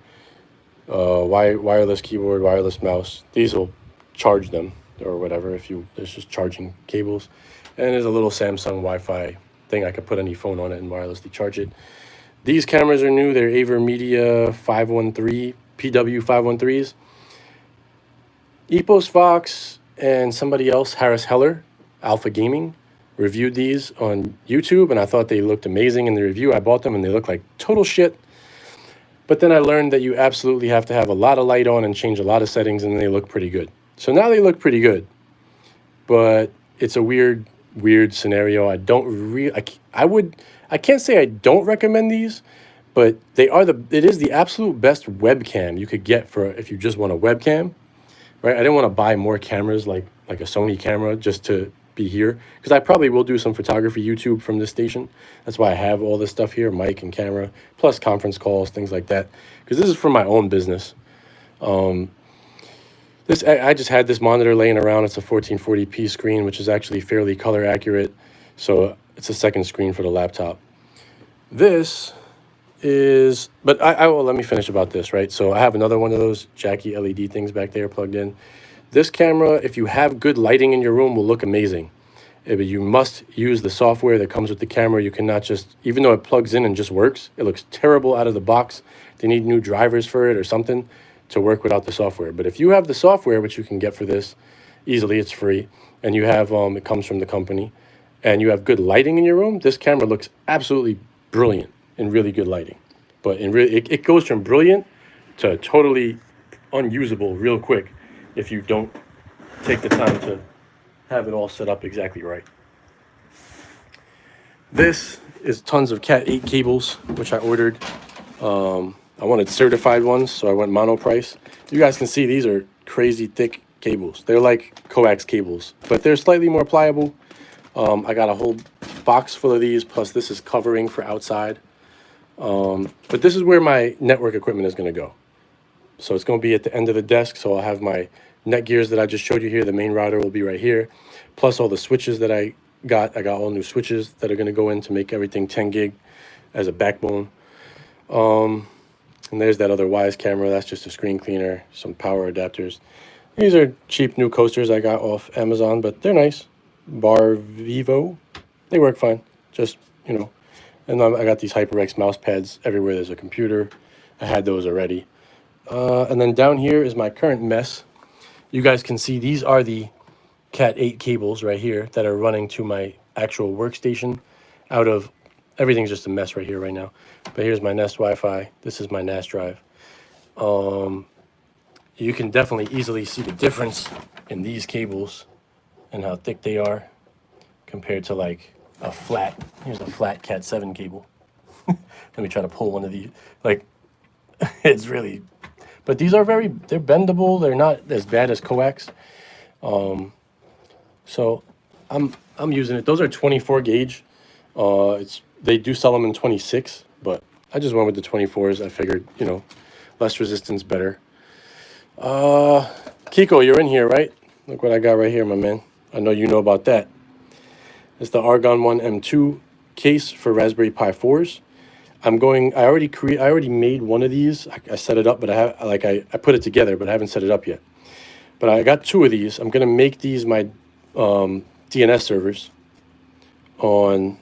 S1: Wireless keyboard, wireless mouse. These will charge them or whatever there's just charging cables. And there's a little Samsung Wi-Fi thing. I could put any phone on it and wirelessly charge it. These cameras are new. They're AverMedia 513, PW513s. Epos Fox and somebody else, Harris Heller, Alpha Gaming, reviewed these on YouTube, and I thought they looked amazing in the review. I bought them, and they look like total shit. But then I learned that you absolutely have to have a lot of light on and change a lot of settings, and they look pretty good. So now they look pretty good, but it's a weird scenario. I can't say I don't recommend these, but it is the absolute best webcam you could get for if you just want a webcam, right? I didn't want to buy more cameras like a Sony camera just to be here, because I probably will do some photography YouTube from this station. That's why I have all this stuff here, mic and camera, plus conference calls, things like that, because this is for my own business. I just had this monitor laying around. It's a 1440p screen, which is actually fairly color accurate. So it's a second screen for the laptop. This is, but let me finish about this, right? So I have another one of those Jackie LED things back there plugged in. This camera, if you have good lighting in your room, will look amazing. But you must use the software that comes with the camera. You cannot just, even though it plugs in and just works, it looks terrible out of the box. They need new drivers for it or something to work without the software. But if you have the software, which you can get for this easily, it's free, and you have it comes from the company, and you have good lighting in your room, this camera looks absolutely brilliant in really good lighting. But it goes from brilliant to totally unusable real quick if you don't take the time to have it all set up exactly right. This is tons of Cat 8 cables, which I ordered. I wanted certified ones, so I went mono price. You guys can see these are crazy thick cables. They're like coax cables, but they're slightly more pliable. I got a whole box full of these, plus this is covering for outside. But this is where my network equipment is going to go. So it's going to be at the end of the desk, so I'll have my Netgears that I just showed you here. The main router will be right here, plus all the switches that I got. I got all new switches that are going to go in to make everything 10 gig as a backbone. And there's that other Wise camera. That's just a screen cleaner, some power adapters. These are cheap new coasters I got off Amazon, but they're nice. Bar Vivo. They work fine. Just, And I got these HyperX mouse pads everywhere there's a computer. I had those already. And then down here is my current mess. You guys can see these are the Cat 8 cables right here that are running to my actual workstation out of, everything's just a mess right here right now. But here's my Nest Wi-Fi. This is my NAS drive. You can definitely easily see the difference in these cables and how thick they are compared to like a flat, here's a flat Cat 7 cable. Let me try to pull one of these. Like, it's really, but these are they're bendable. They're not as bad as coax. So I'm using it. Those are 24 gauge. They do sell them in 26, but I just went with the 24s. I figured, you know, less resistance, better. Kiko, you're in here, right? Look what I got right here, my man. I know you know about that. It's the Argon 1 M2 case for Raspberry Pi 4s. I already made one of these. I set it up, but I put it together, but I haven't set it up yet. But I got two of these. I'm gonna make these my DNS servers on.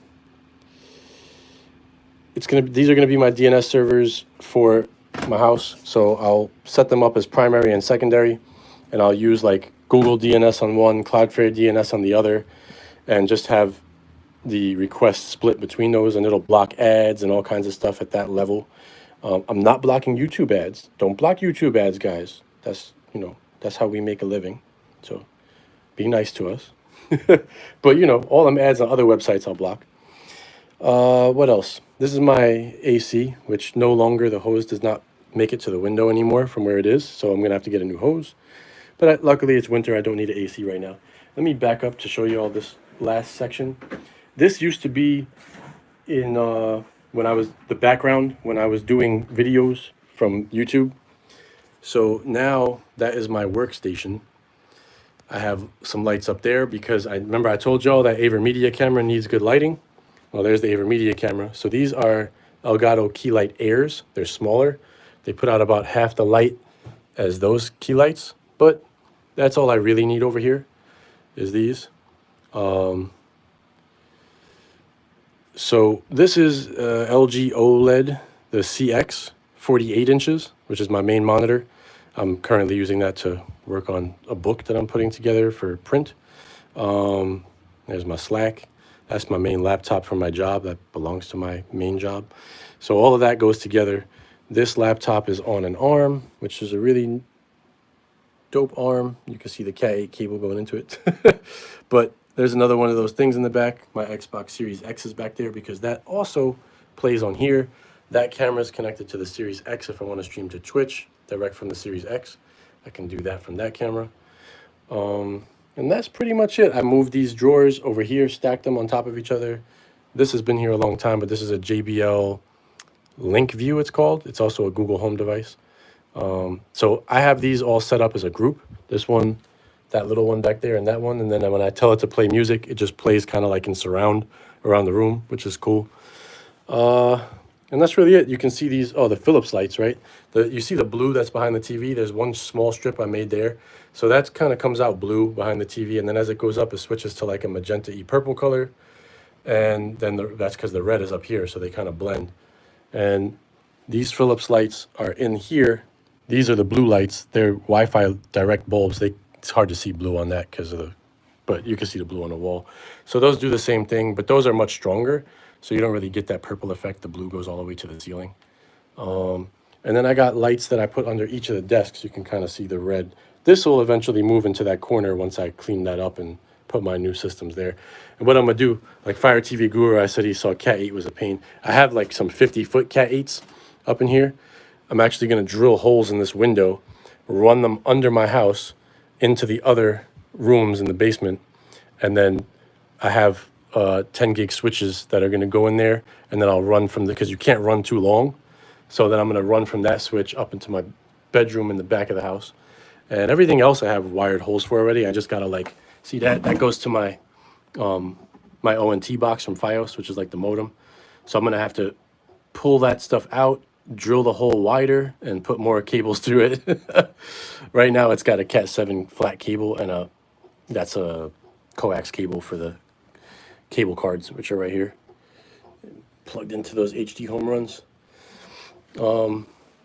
S1: These are gonna be my DNS servers for my house. So I'll set them up as primary and secondary, and I'll use like Google DNS on one, Cloudflare DNS on the other, and just have the requests split between those, and it'll block ads and all kinds of stuff at that level. I'm not blocking YouTube ads. Don't block YouTube ads, guys. That's how we make a living. So be nice to us. But all them ads on other websites I'll block. What else? This is my AC, which no longer, the hose does not make it to the window anymore from where it is. So I'm gonna have to get a new hose. But luckily it's winter. I don't need an AC right now. Let me back up to show you all this last section. This used to be in the background when I was doing videos from YouTube. So now that is my workstation. I have some lights up there because I told y'all that AverMedia camera needs good lighting. Well, there's the AverMedia camera. So these are Elgato Key Light Airs. They're smaller. They put out about half the light as those key lights, but that's all I really need over here is these. So this is LG OLED, the CX, 48 inches, which is my main monitor. I'm currently using that to work on a book that I'm putting together for print. There's my Slack. That's my main laptop for my job. That belongs to my main job. So all of that goes together. This laptop is on an ARM, which is a really dope ARM. You can see the Cat 8 cable going into it. But there's another one of those things in the back. My Xbox Series X is back there because that also plays on here. That camera is connected to the Series X if I want to stream to Twitch direct from the Series X. I can do that from that camera. And that's pretty much it. I moved these drawers over here, stacked them on top of each other. This has been here a long time, but this is a JBL Link View, it's called. It's also a Google Home device. So I have these all set up as a group. This one, that little one back there, and that one. And then when I tell it to play music, it just plays kind of like in surround around the room, which is cool. And that's really it. You can see these, the Philips lights, right? You see the blue that's behind the TV? There's one small strip I made there. So that kind of comes out blue behind the TV. And then as it goes up, it switches to like a magenta-y purple color. And then that's because the red is up here, so they kind of blend. And these Philips lights are in here. These are the blue lights. They're Wi-Fi direct bulbs. It's hard to see blue on that but you can see the blue on the wall. So those do the same thing, but those are much stronger. So you don't really get that purple effect. The blue goes all the way to the ceiling. And then I got lights that I put under each of the desks. You can kind of see the red. This will eventually move into that corner once I clean that up and put my new systems there. And what I'm going to do, like Fire TV Guru, I said he saw Cat 8 was a pain. I have like some 50-foot Cat 8s up in here. I'm actually going to drill holes in this window, run them under my house into the other rooms in the basement. And then I have 10 gig switches that are going to go in there. And then I'll run because you can't run too long. So then I'm going to run from that switch up into my bedroom in the back of the house. And everything else I have wired holes for already. I just got to see that goes to my my ONT box from Fios, which is like the modem. So I'm going to have to pull that stuff out, drill the hole wider, and put more cables through it. Right now it's got a Cat 7 flat cable, and that's a coax cable for the cable cards, which are right here, plugged into those HD home runs.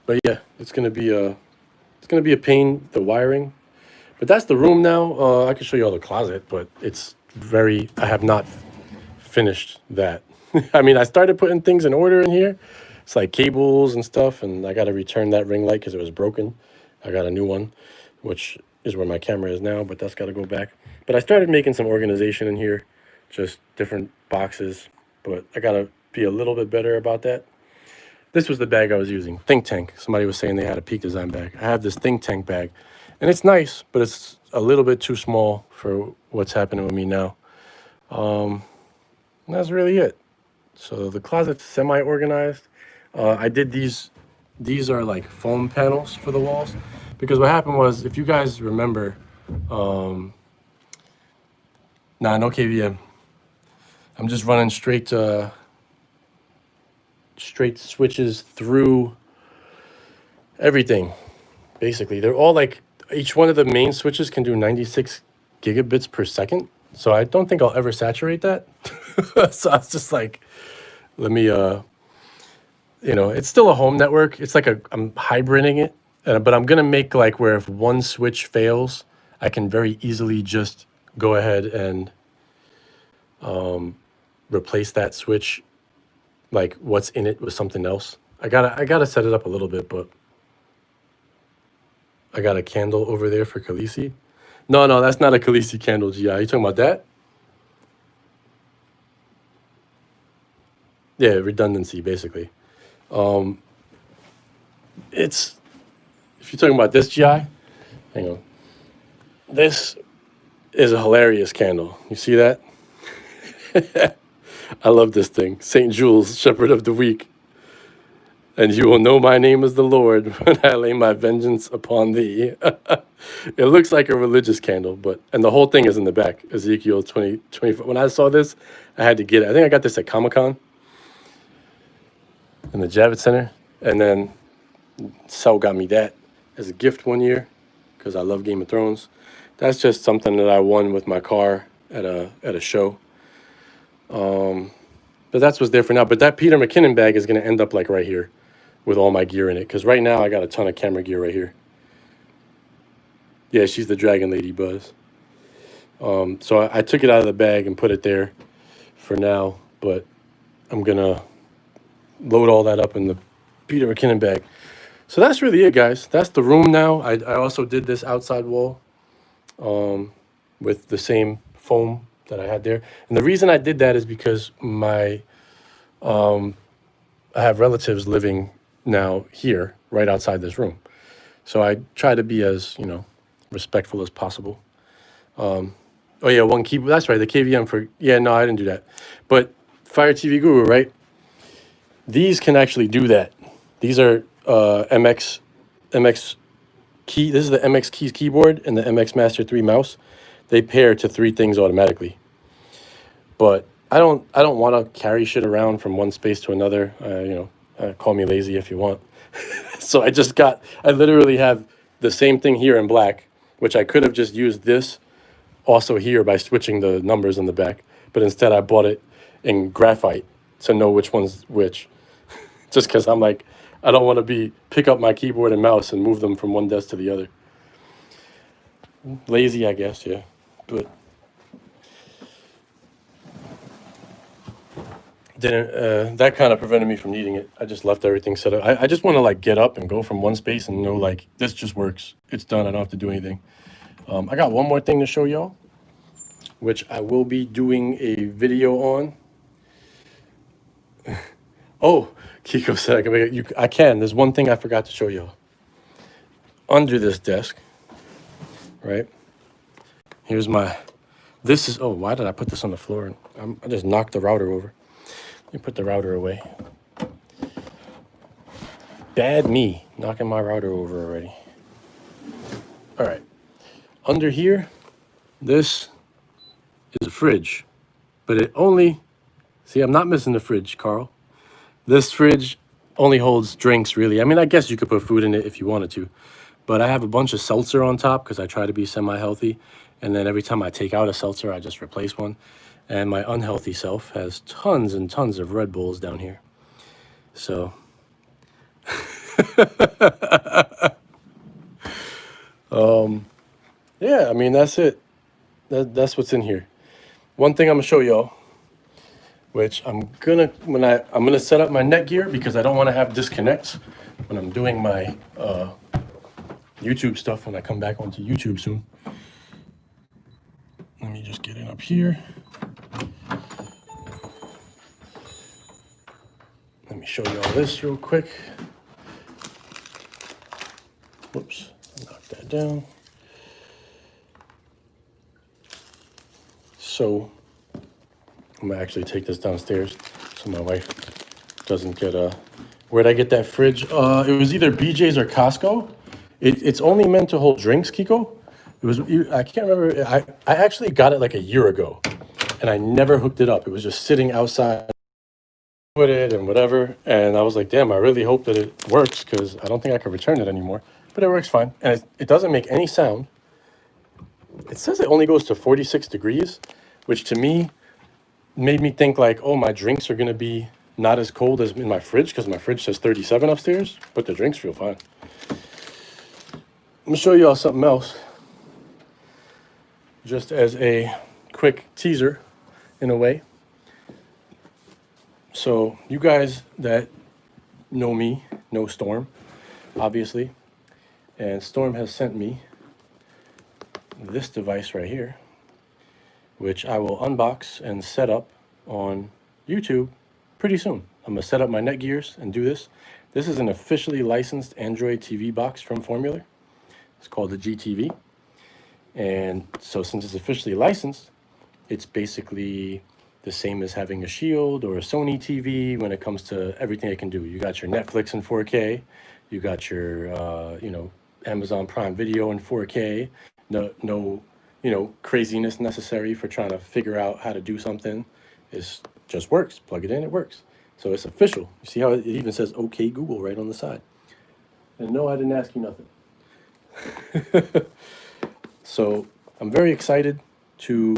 S1: But yeah, it's gonna be a pain, the wiring. But that's the room now. I can show you all the closet, but it's very. I have not finished that. I mean, I started putting things in order in here. It's like cables and stuff, and I got to return that ring light because it was broken. I got a new one, which is where my camera is now, but that's got to go back. But I started making some organization in here, just different boxes, but I got to be a little bit better about that. This was the bag I was using, Think Tank. Somebody was saying they had a Peak Design bag. I have this Think Tank bag, and it's nice, but it's a little bit too small for what's happening with me now. And that's really it. So the closet's semi-organized. I did these. These are like foam panels for the walls, because what happened was, if you guys remember, no KVM. I'm just running straight switches through everything. Basically, they're all like, each one of the main switches can do 96 gigabits per second. So I don't think I'll ever saturate that. So I was just like, let me, it's still a home network. It's like I'm hybriding it, but I'm gonna make like where if one switch fails, I can very easily just go ahead and replace that switch, like what's in it, with something else. I gotta set it up a little bit, but I got a candle over there for Khaleesi. No, that's not a Khaleesi candle, GI. You talking about that? Yeah, redundancy, basically. It's, if you're talking about this, GI, hang on. This is a hilarious candle. You see that? I love this thing. St. Jules, Shepherd of the Weak. And you will know my name is the Lord when I lay my vengeance upon thee. It looks like a religious candle, and the whole thing is in the back. Ezekiel 20. When I saw this, I had to get it. I think I got this at Comic-Con in the Javits Center. And then Sal got me that as a gift one year because I love Game of Thrones. That's just something that I won with my car at a show. But that's what's there for now. But that Peter McKinnon bag is going to end up like right here with all my gear in it, because right now I got a ton of camera gear right here. Yeah, she's the Dragon Lady, Buzz. So I took it out of the bag and put it there for now, but I'm going to load all that up in the Peter McKinnon bag. So that's really it, guys. That's the room now. I also did this outside wall with the same foam that I had there. And the reason I did that is because I have relatives living now here, right outside this room. So I try to be as, respectful as possible. Oh yeah, one keyboard. That's right, the KVM for, yeah, no, I didn't do that. But Fire TV Guru, right? These can actually do that. These are MX key. This is the MX Keys keyboard and the MX Master 3 mouse. They pair to 3 things automatically. But I don't want to carry shit around from one space to another. Call me lazy if you want. So I literally have the same thing here in black, which I could have just used this also here by switching the numbers in the back. But instead I bought it in graphite to know which one's which. Just because I'm like, I don't want to pick up my keyboard and mouse and move them from one desk to the other. Lazy, I guess, yeah. But that kind of prevented me from needing it. I just left everything set up. I just want to like get up and go from one space and know like this just works. It's done. I don't have to do anything. I got one more thing to show y'all, which I will be doing a video on. Oh, Kiko said I can make it. I can. There's one thing I forgot to show y'all. Under this desk, right? Here's this is, oh, why did I put this on the floor? I just knocked the router over. Let me put the router away. Bad me, knocking my router over already. All right. Under here, this is a fridge, but it only, see, I'm not missing the fridge, Carl. This fridge only holds drinks, really. I mean, I guess you could put food in it if you wanted to, but I have a bunch of seltzer on top because I try to be semi-healthy, and then every time I take out a seltzer, I just replace one. And my unhealthy self has tons and tons of Red Bulls down here. So Yeah, I mean that's it. That's what's in here. One thing I'm gonna show y'all, which I'm gonna set up my Netgear because I don't want to have disconnects when I'm doing my YouTube stuff when I come back onto YouTube soon. Let me just get in up here. Let me show you all this real quick. Whoops, knock that down. So I'm gonna actually take this downstairs so my wife doesn't get where'd I get that fridge? It was either BJ's or Costco. It's only meant to hold drinks, Kiko. I can't remember. I actually got it like a year ago, and I never hooked it up. It was just sitting outside with it and whatever. And I was like, damn, I really hope that it works because I don't think I can return it anymore. But it works fine, and it doesn't make any sound. It says it only goes to 46 degrees, which to me made me think like, oh, my drinks are gonna be not as cold as in my fridge because my fridge says 37 upstairs, but the drinks feel fine. I'm gonna show you all something else, just as a quick teaser, in a way. So you guys that know me know Storm, obviously, and Storm has sent me this device right here, which I will unbox and set up on YouTube pretty soon. I'm gonna set up my Netgears and do this. This is an officially licensed Android TV box from Formula. It's called the GTV. And so since it's officially licensed, it's basically the same as having a Shield or a Sony TV when it comes to everything it can do. You got your Netflix in 4K, you got your Amazon Prime Video in 4K. No craziness necessary for trying to figure out how to do something. It just works. Plug it in, it works. So it's official. You see how it even says OK Google right on the side. And no, I didn't ask you nothing. So I'm very excited to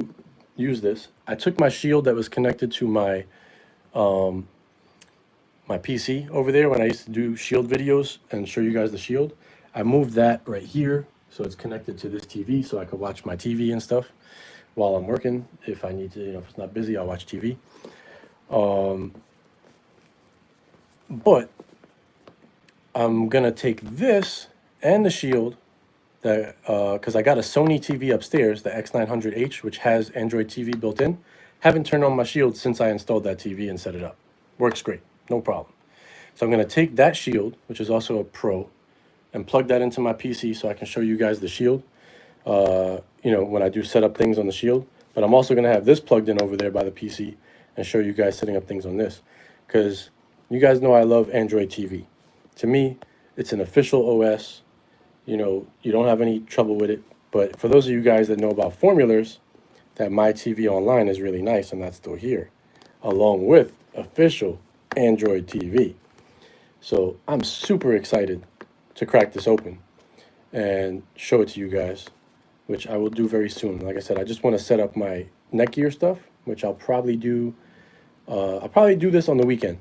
S1: use this. I took my Shield that was connected to my my PC over there when I used to do Shield videos and show you guys the Shield. I moved that right here so it's connected to this TV so I could watch my TV and stuff while I'm working. If I need to, if it's not busy, I'll watch TV. But I'm gonna take this and the Shield because I got a Sony TV upstairs, the X900H, which has Android TV built in. Haven't turned on my Shield since I installed that TV and set it up. Works great, no problem. So I'm gonna take that Shield, which is also a Pro, and plug that into my PC so I can show you guys the Shield, when I do set up things on the Shield. But I'm also gonna have this plugged in over there by the PC and show you guys setting up things on this. Because you guys know I love Android TV. To me, it's an official OS. You don't have any trouble with it. But for those of you guys that know about formulas, that My TV Online is really nice, and that's still here, along with official Android TV. So I'm super excited to crack this open and show it to you guys, which I will do very soon. Like I said, I just want to set up my Netgear stuff, which I'll probably do. I'll probably do this on the weekend.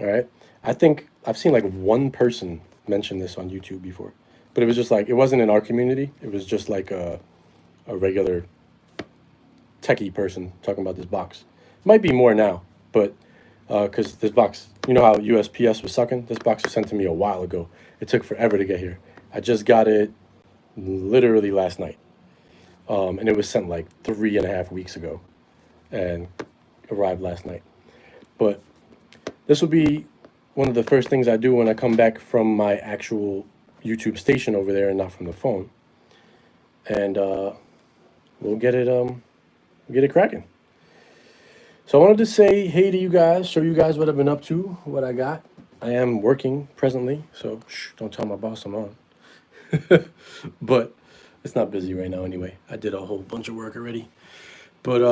S1: All right. I think I've seen like one person mention this on YouTube before, but it was just like, it wasn't in our community. It was just like a regular techie person talking about this box. Might be more now, but because this box, you know how USPS was sucking? This box was sent to me a while ago. It took forever to get here. I just got it literally last night. And it was sent like 3.5 weeks ago and arrived last night. But this will be one of the first things I do when I come back from my actual YouTube station over there and not from the phone. And we'll get it cracking. So I wanted to say hey to you guys, show you guys what I've been up to, what I got. I am working presently, so don't tell my boss I'm on. But it's not busy right now anyway. I did a whole bunch of work already. But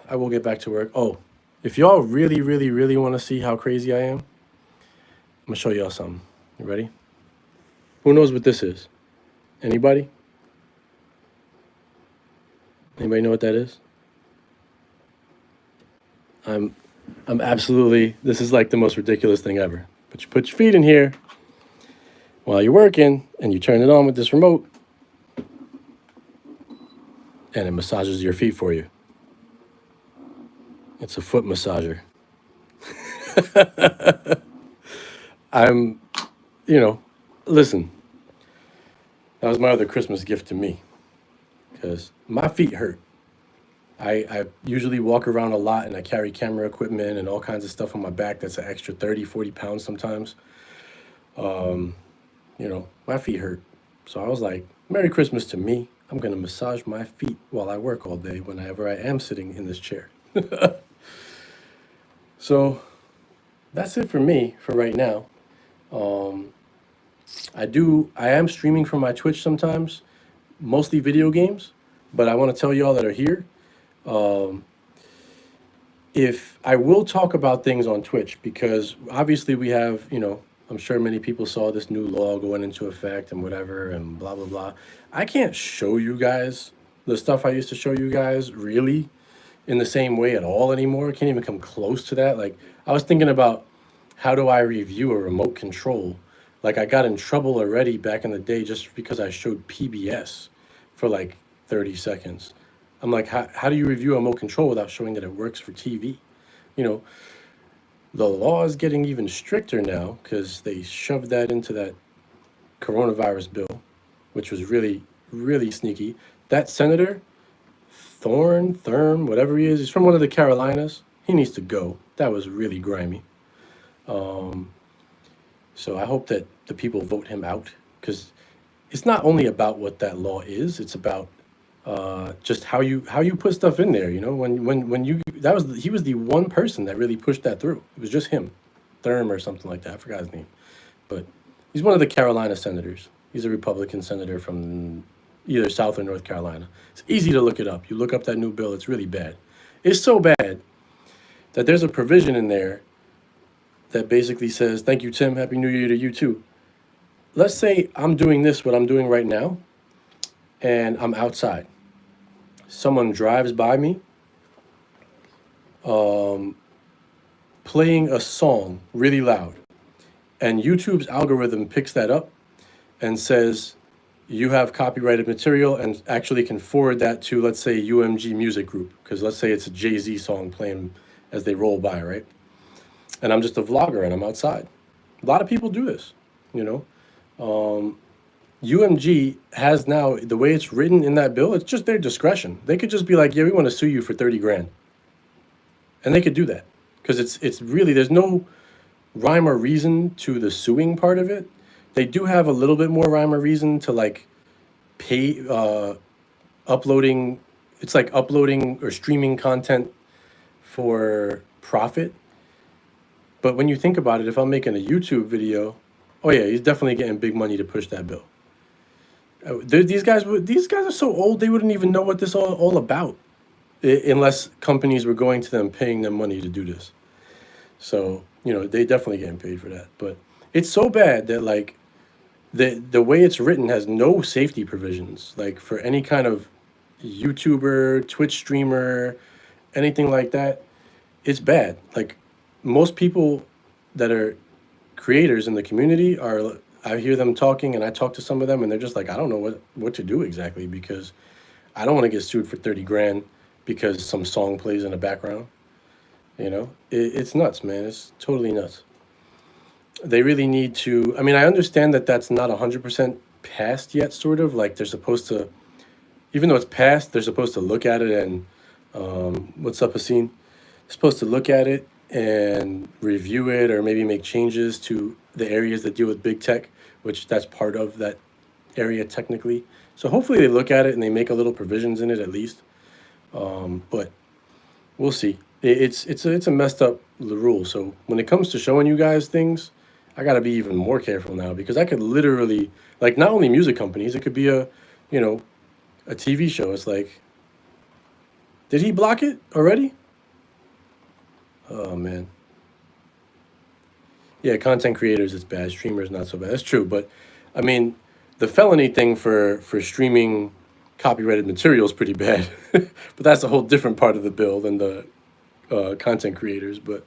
S1: I will get back to work. Oh, if y'all really, really, really want to see how crazy I am, I'm going to show y'all something. You ready? Who knows what this is? Anybody? Anybody know what that is? I'm absolutely, this is like the most ridiculous thing ever. But you put your feet in here, while you're working and you turn it on with this remote and it massages your feet for you. It's a foot massager. I'm, listen, that was my other Christmas gift to me because my feet hurt. I usually walk around a lot and I carry camera equipment and all kinds of stuff on my back that's an extra 30, 40 pounds sometimes. My feet hurt. So I was like, Merry Christmas to me. I'm going to massage my feet while I work all day whenever I am sitting in this chair. So that's it for me for right now. I am streaming from my Twitch sometimes, mostly video games, but I want to tell y'all that are here. If I will talk about things on Twitch, because obviously we have, I'm sure many people saw this new law going into effect and whatever and blah, blah, blah. I can't show you guys the stuff I used to show you guys really in the same way at all anymore. I can't even come close to that. Like, I was thinking about how do I review a remote control? Like, I got in trouble already back in the day just because I showed PBS for like 30 seconds. I'm like, how do you review a remote control without showing that it works for TV? The law is getting even stricter now because they shoved that into that coronavirus bill, which was really, really sneaky. That senator, Thurm, whatever he is, he's from one of the Carolinas. He needs to go. That was really grimy. So I hope that the people vote him out because it's not only about what that law is; it's about just how you put stuff in there. He was the one person that really pushed that through. It was just him, Thurm or something like that. I forgot his name, but he's one of the Carolina senators. He's a Republican senator from either South or North Carolina. It's easy to look it up. You look up that new bill. It's really bad. It's so bad that there's a provision in there that basically says, "Thank you, Tim. Happy New Year to you too." Let's say I'm doing what I'm doing right now, and I'm outside. Someone drives by me, playing a song really loud, and YouTube's algorithm picks that up and says you have copyrighted material and actually can forward that to, let's say, UMG Music Group, because let's say it's a Jay-Z song playing as they roll by, right? And I'm just a vlogger and I'm outside. A lot of people do this, UMG has now, the way it's written in that bill, it's just their discretion. They could just be like, yeah, we want to sue you for 30 grand. And they could do that because it's really, there's no rhyme or reason to the suing part of it. They do have a little bit more rhyme or reason to like pay, uploading. It's like uploading or streaming content for profit. But when you think about it, if I'm making a YouTube video, oh yeah, he's definitely getting big money to push that bill. These guys are so old they wouldn't even know what this all about, unless companies were going to them paying them money to do this. So they definitely getting paid for that. But it's so bad that like the way it's written has no safety provisions, like for any kind of YouTuber, Twitch streamer, anything like that. It's bad. Like most people that are creators in the community I hear them talking and I talk to some of them and they're just like, I don't know what to do exactly because I don't want to get sued for 30 grand because some song plays in the background. It's nuts, man. It's totally nuts. They really need to, I mean, I understand that that's not 100% passed yet, sort of like they're supposed to, even though it's passed, they're supposed to look at it and, what's up, Haseen? They're supposed to look at it and review it or maybe make changes to the areas that deal with big tech, which that's part of that area technically. So hopefully they look at it and they make a little provisions in it at least. But we'll see. It's a messed up rule. So when it comes to showing you guys things, I got to be even more careful now because I could literally, like, not only music companies, it could be a TV show. It's like, did he block it already? Oh, man. Yeah, content creators, it's bad. Streamers, not so bad. That's true. But, I mean, the felony thing for streaming copyrighted material is pretty bad. But that's a whole different part of the bill than the content creators. But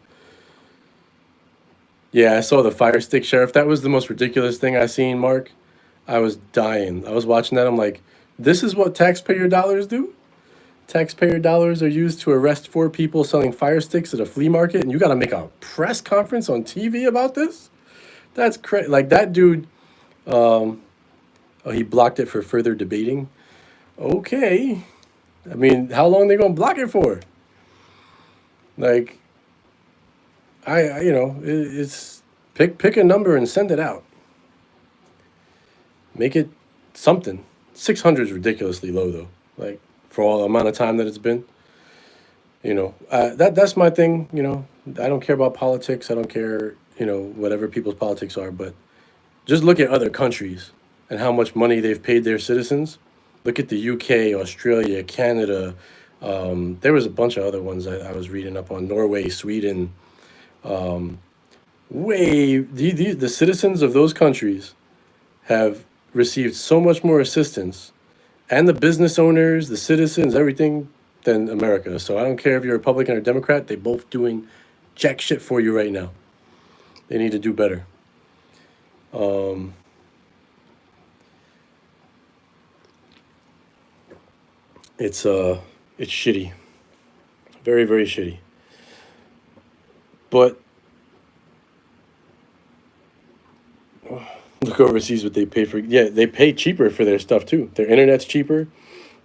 S1: Yeah, I saw the Fire Stick Sheriff. That was the most ridiculous thing I seen, Mark. I was dying. I was watching that. I'm like, this is what taxpayer dollars do? Taxpayer dollars are used to arrest four people selling fire sticks at a flea market, and you got to make a press conference on TV about this? That's crazy. Like that dude, oh, he blocked it for further debating. Okay. I mean, how long they gonna block it for? Like, it's pick a number and send it out. Make it something. 600 is ridiculously low though. Like for all the amount of time that it's been. That's my thing. I don't care about politics. I don't care. Whatever people's politics are, but just look at other countries and how much money they've paid their citizens. Look at the UK, Australia, Canada. There was a bunch of other ones I was reading up on. Norway, Sweden. The citizens of those countries have received so much more assistance, and the business owners, the citizens, everything, than America. So I don't care if you're Republican or Democrat, they both doing jack shit for you right now. They need to do better. It's shitty. Very, very shitty. But look overseas what they pay for. Yeah, they pay cheaper for their stuff too. Their internet's cheaper.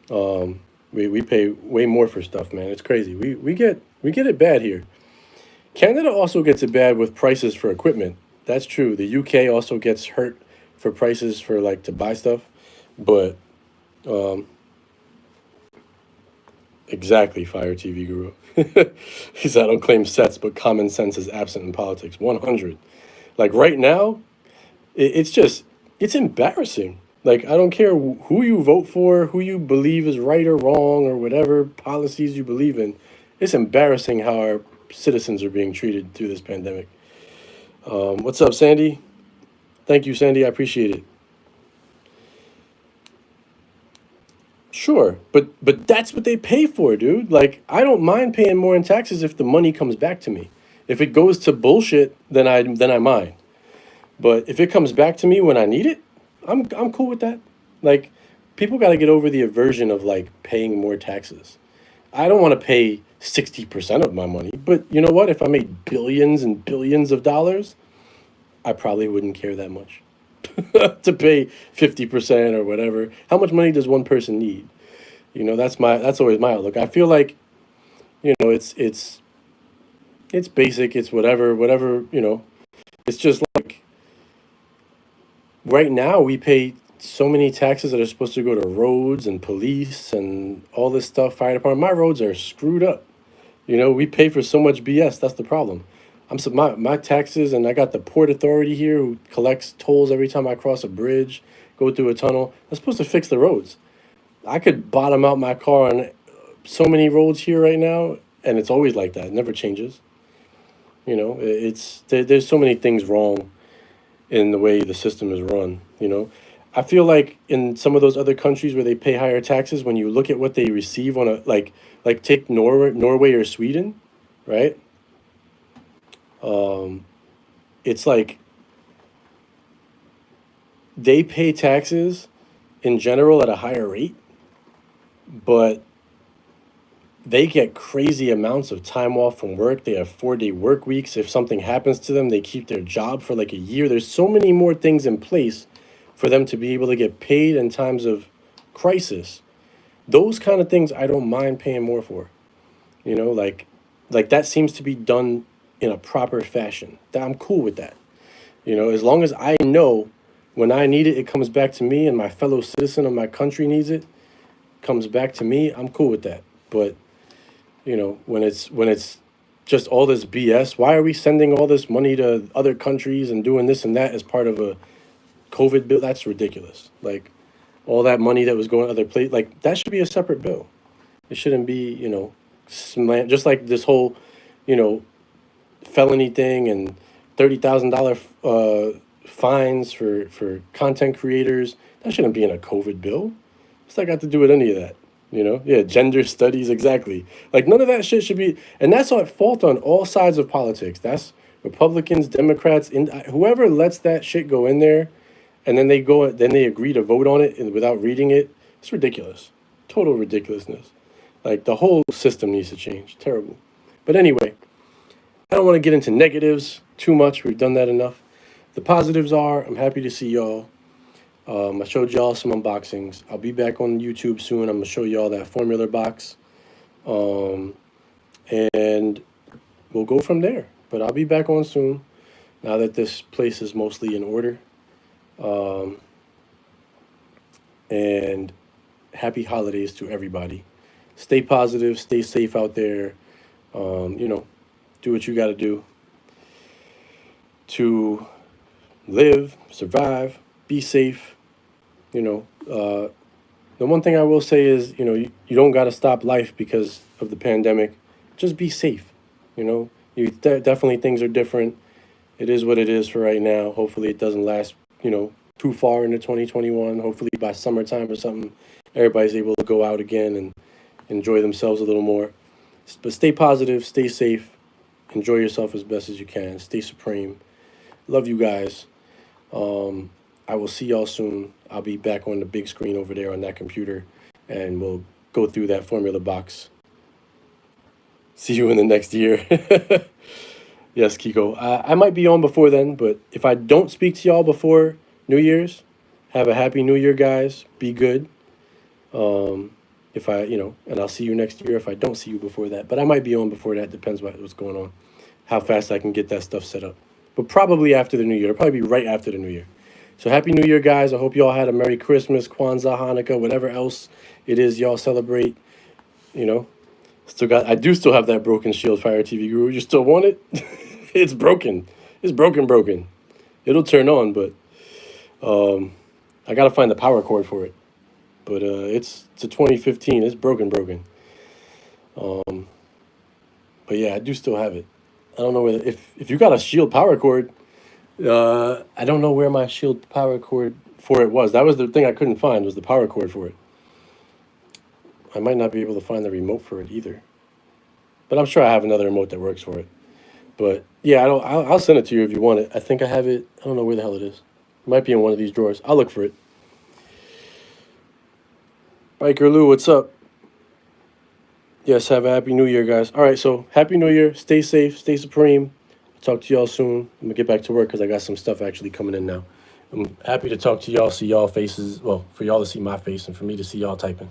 S1: We pay way more for stuff, man. It's crazy. We get it bad here. Canada also gets it bad with prices for equipment. That's true. The UK also gets hurt for prices for like to buy stuff. But exactly, Fire TV Guru. He said, I don't claim sets, but common sense is absent in politics. 100. Like right now, it's embarrassing. Like I don't care who you vote for, who you believe is right or wrong, or whatever policies you believe in. It's embarrassing how our citizens are being treated through this pandemic. What's up, Sandy? Thank you, Sandy. I appreciate it. Sure, but that's what they pay for, dude. Like I don't mind paying more in taxes if the money comes back to me. If it goes to bullshit, then I mind. But if it comes back to me when I need it, I'm cool with that. Like people got to get over the aversion of like paying more taxes. I don't want to pay 60% of my money, but you know what? If I made billions and billions of dollars, I probably wouldn't care that much to pay 50% or whatever. How much money does one person need? That's always my outlook. I feel like, it's basic, it's whatever. It's just like right now we pay so many taxes that are supposed to go to roads and police and all this stuff, fire department. My roads are screwed up. We pay for so much BS. That's the problem. My taxes, and I got the port authority here who collects tolls every time I cross a bridge, go through a tunnel. I'm supposed to fix the roads. I could bottom out my car on so many roads here right now, and it's always like that. It never changes. There's so many things wrong in the way the system is run. I feel like in some of those other countries where they pay higher taxes, when you look at what they receive on a like take Norway or Sweden, right? It's like they pay taxes in general at a higher rate, but they get crazy amounts of time off from work. They have 4-day work weeks. If something happens to them, they keep their job for like a year. There's so many more things in place for them to be able to get paid in times of crisis. Those kind of things I don't mind paying more for. Like that seems to be done in a proper fashion. I'm cool with that. As long as I know when I need it, it comes back to me, and my fellow citizen of my country needs it, comes back to me, I'm cool with that. But when it's just all this BS, why are we sending all this money to other countries and doing this and that as part of a COVID bill? That's ridiculous. Like all that money that was going to other places, like that should be a separate bill. It shouldn't be, just like this whole, felony thing and $30,000 fines for content creators. That shouldn't be in a COVID bill. What's that got to do with any of that? Yeah, gender studies, exactly. Like none of that shit should be, and that's at fault on all sides of politics. That's Republicans, Democrats, whoever lets that shit go in there, and then they agree to vote on it and without reading it. It's ridiculous, total ridiculousness. Like the whole system needs to change. Terrible. But anyway, I don't want to get into negatives too much. We've done that enough. The positives are I'm happy to see y'all. I showed y'all some unboxings. I'll be back on YouTube soon. I'm gonna show y'all that formula box, and we'll go from there. But I'll be back on soon. Now that this place is mostly in order. And happy holidays to everybody. Stay positive. Stay safe out there. Do what you got to do to live, survive, be safe. The one thing I will say is, you don't got to stop life because of the pandemic. Just be safe. Definitely things are different. It is what it is for right now. Hopefully it doesn't last, too far into 2021. Hopefully by summertime or something, everybody's able to go out again and enjoy themselves a little more. But stay positive, stay safe, enjoy yourself as best as you can. Stay supreme. Love you guys. I will see y'all soon. I'll be back on the big screen over there on that computer, and we'll go through that formula box. See you in the next year. Yes, Kiko. I might be on before then, but if I don't speak to y'all before New Year's, have a happy New Year, guys. Be good. And I'll see you next year if I don't see you before that. But I might be on before that. Depends what's going on, how fast I can get that stuff set up. But probably after the New Year. It'll probably be right after the New Year. So happy New Year, guys. I hope you all had a Merry Christmas, Kwanzaa, Hanukkah, whatever else it is y'all celebrate. I do still have that broken Shield Fire TV Guru. You still want it? It's broken. It's broken. It'll turn on, but I gotta find the power cord for it. But it's a 2015. It's broken. But yeah, I do still have it. I don't know whether if you got a Shield power cord. I don't know where my Shield power cord for it was. That was the thing I couldn't find, was the power cord for it. I might not be able to find the remote for it either. But I'm sure I have another remote that works for it. But yeah, I'll send it to you if you want it. I think I have it. I don't know where the hell it is. It might be in one of these drawers. I'll look for it. Biker Lou, what's up? Yes, have a happy New Year, guys. All right, so happy New Year. Stay safe. Stay supreme. Talk to y'all soon. I'm going to get back to work because I got some stuff actually coming in now. I'm happy to talk to y'all, see y'all faces. Well, for y'all to see my face and for me to see y'all typing.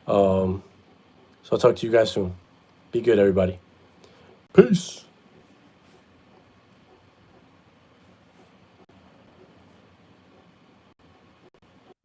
S1: So I'll talk to you guys soon. Be good, everybody. Peace.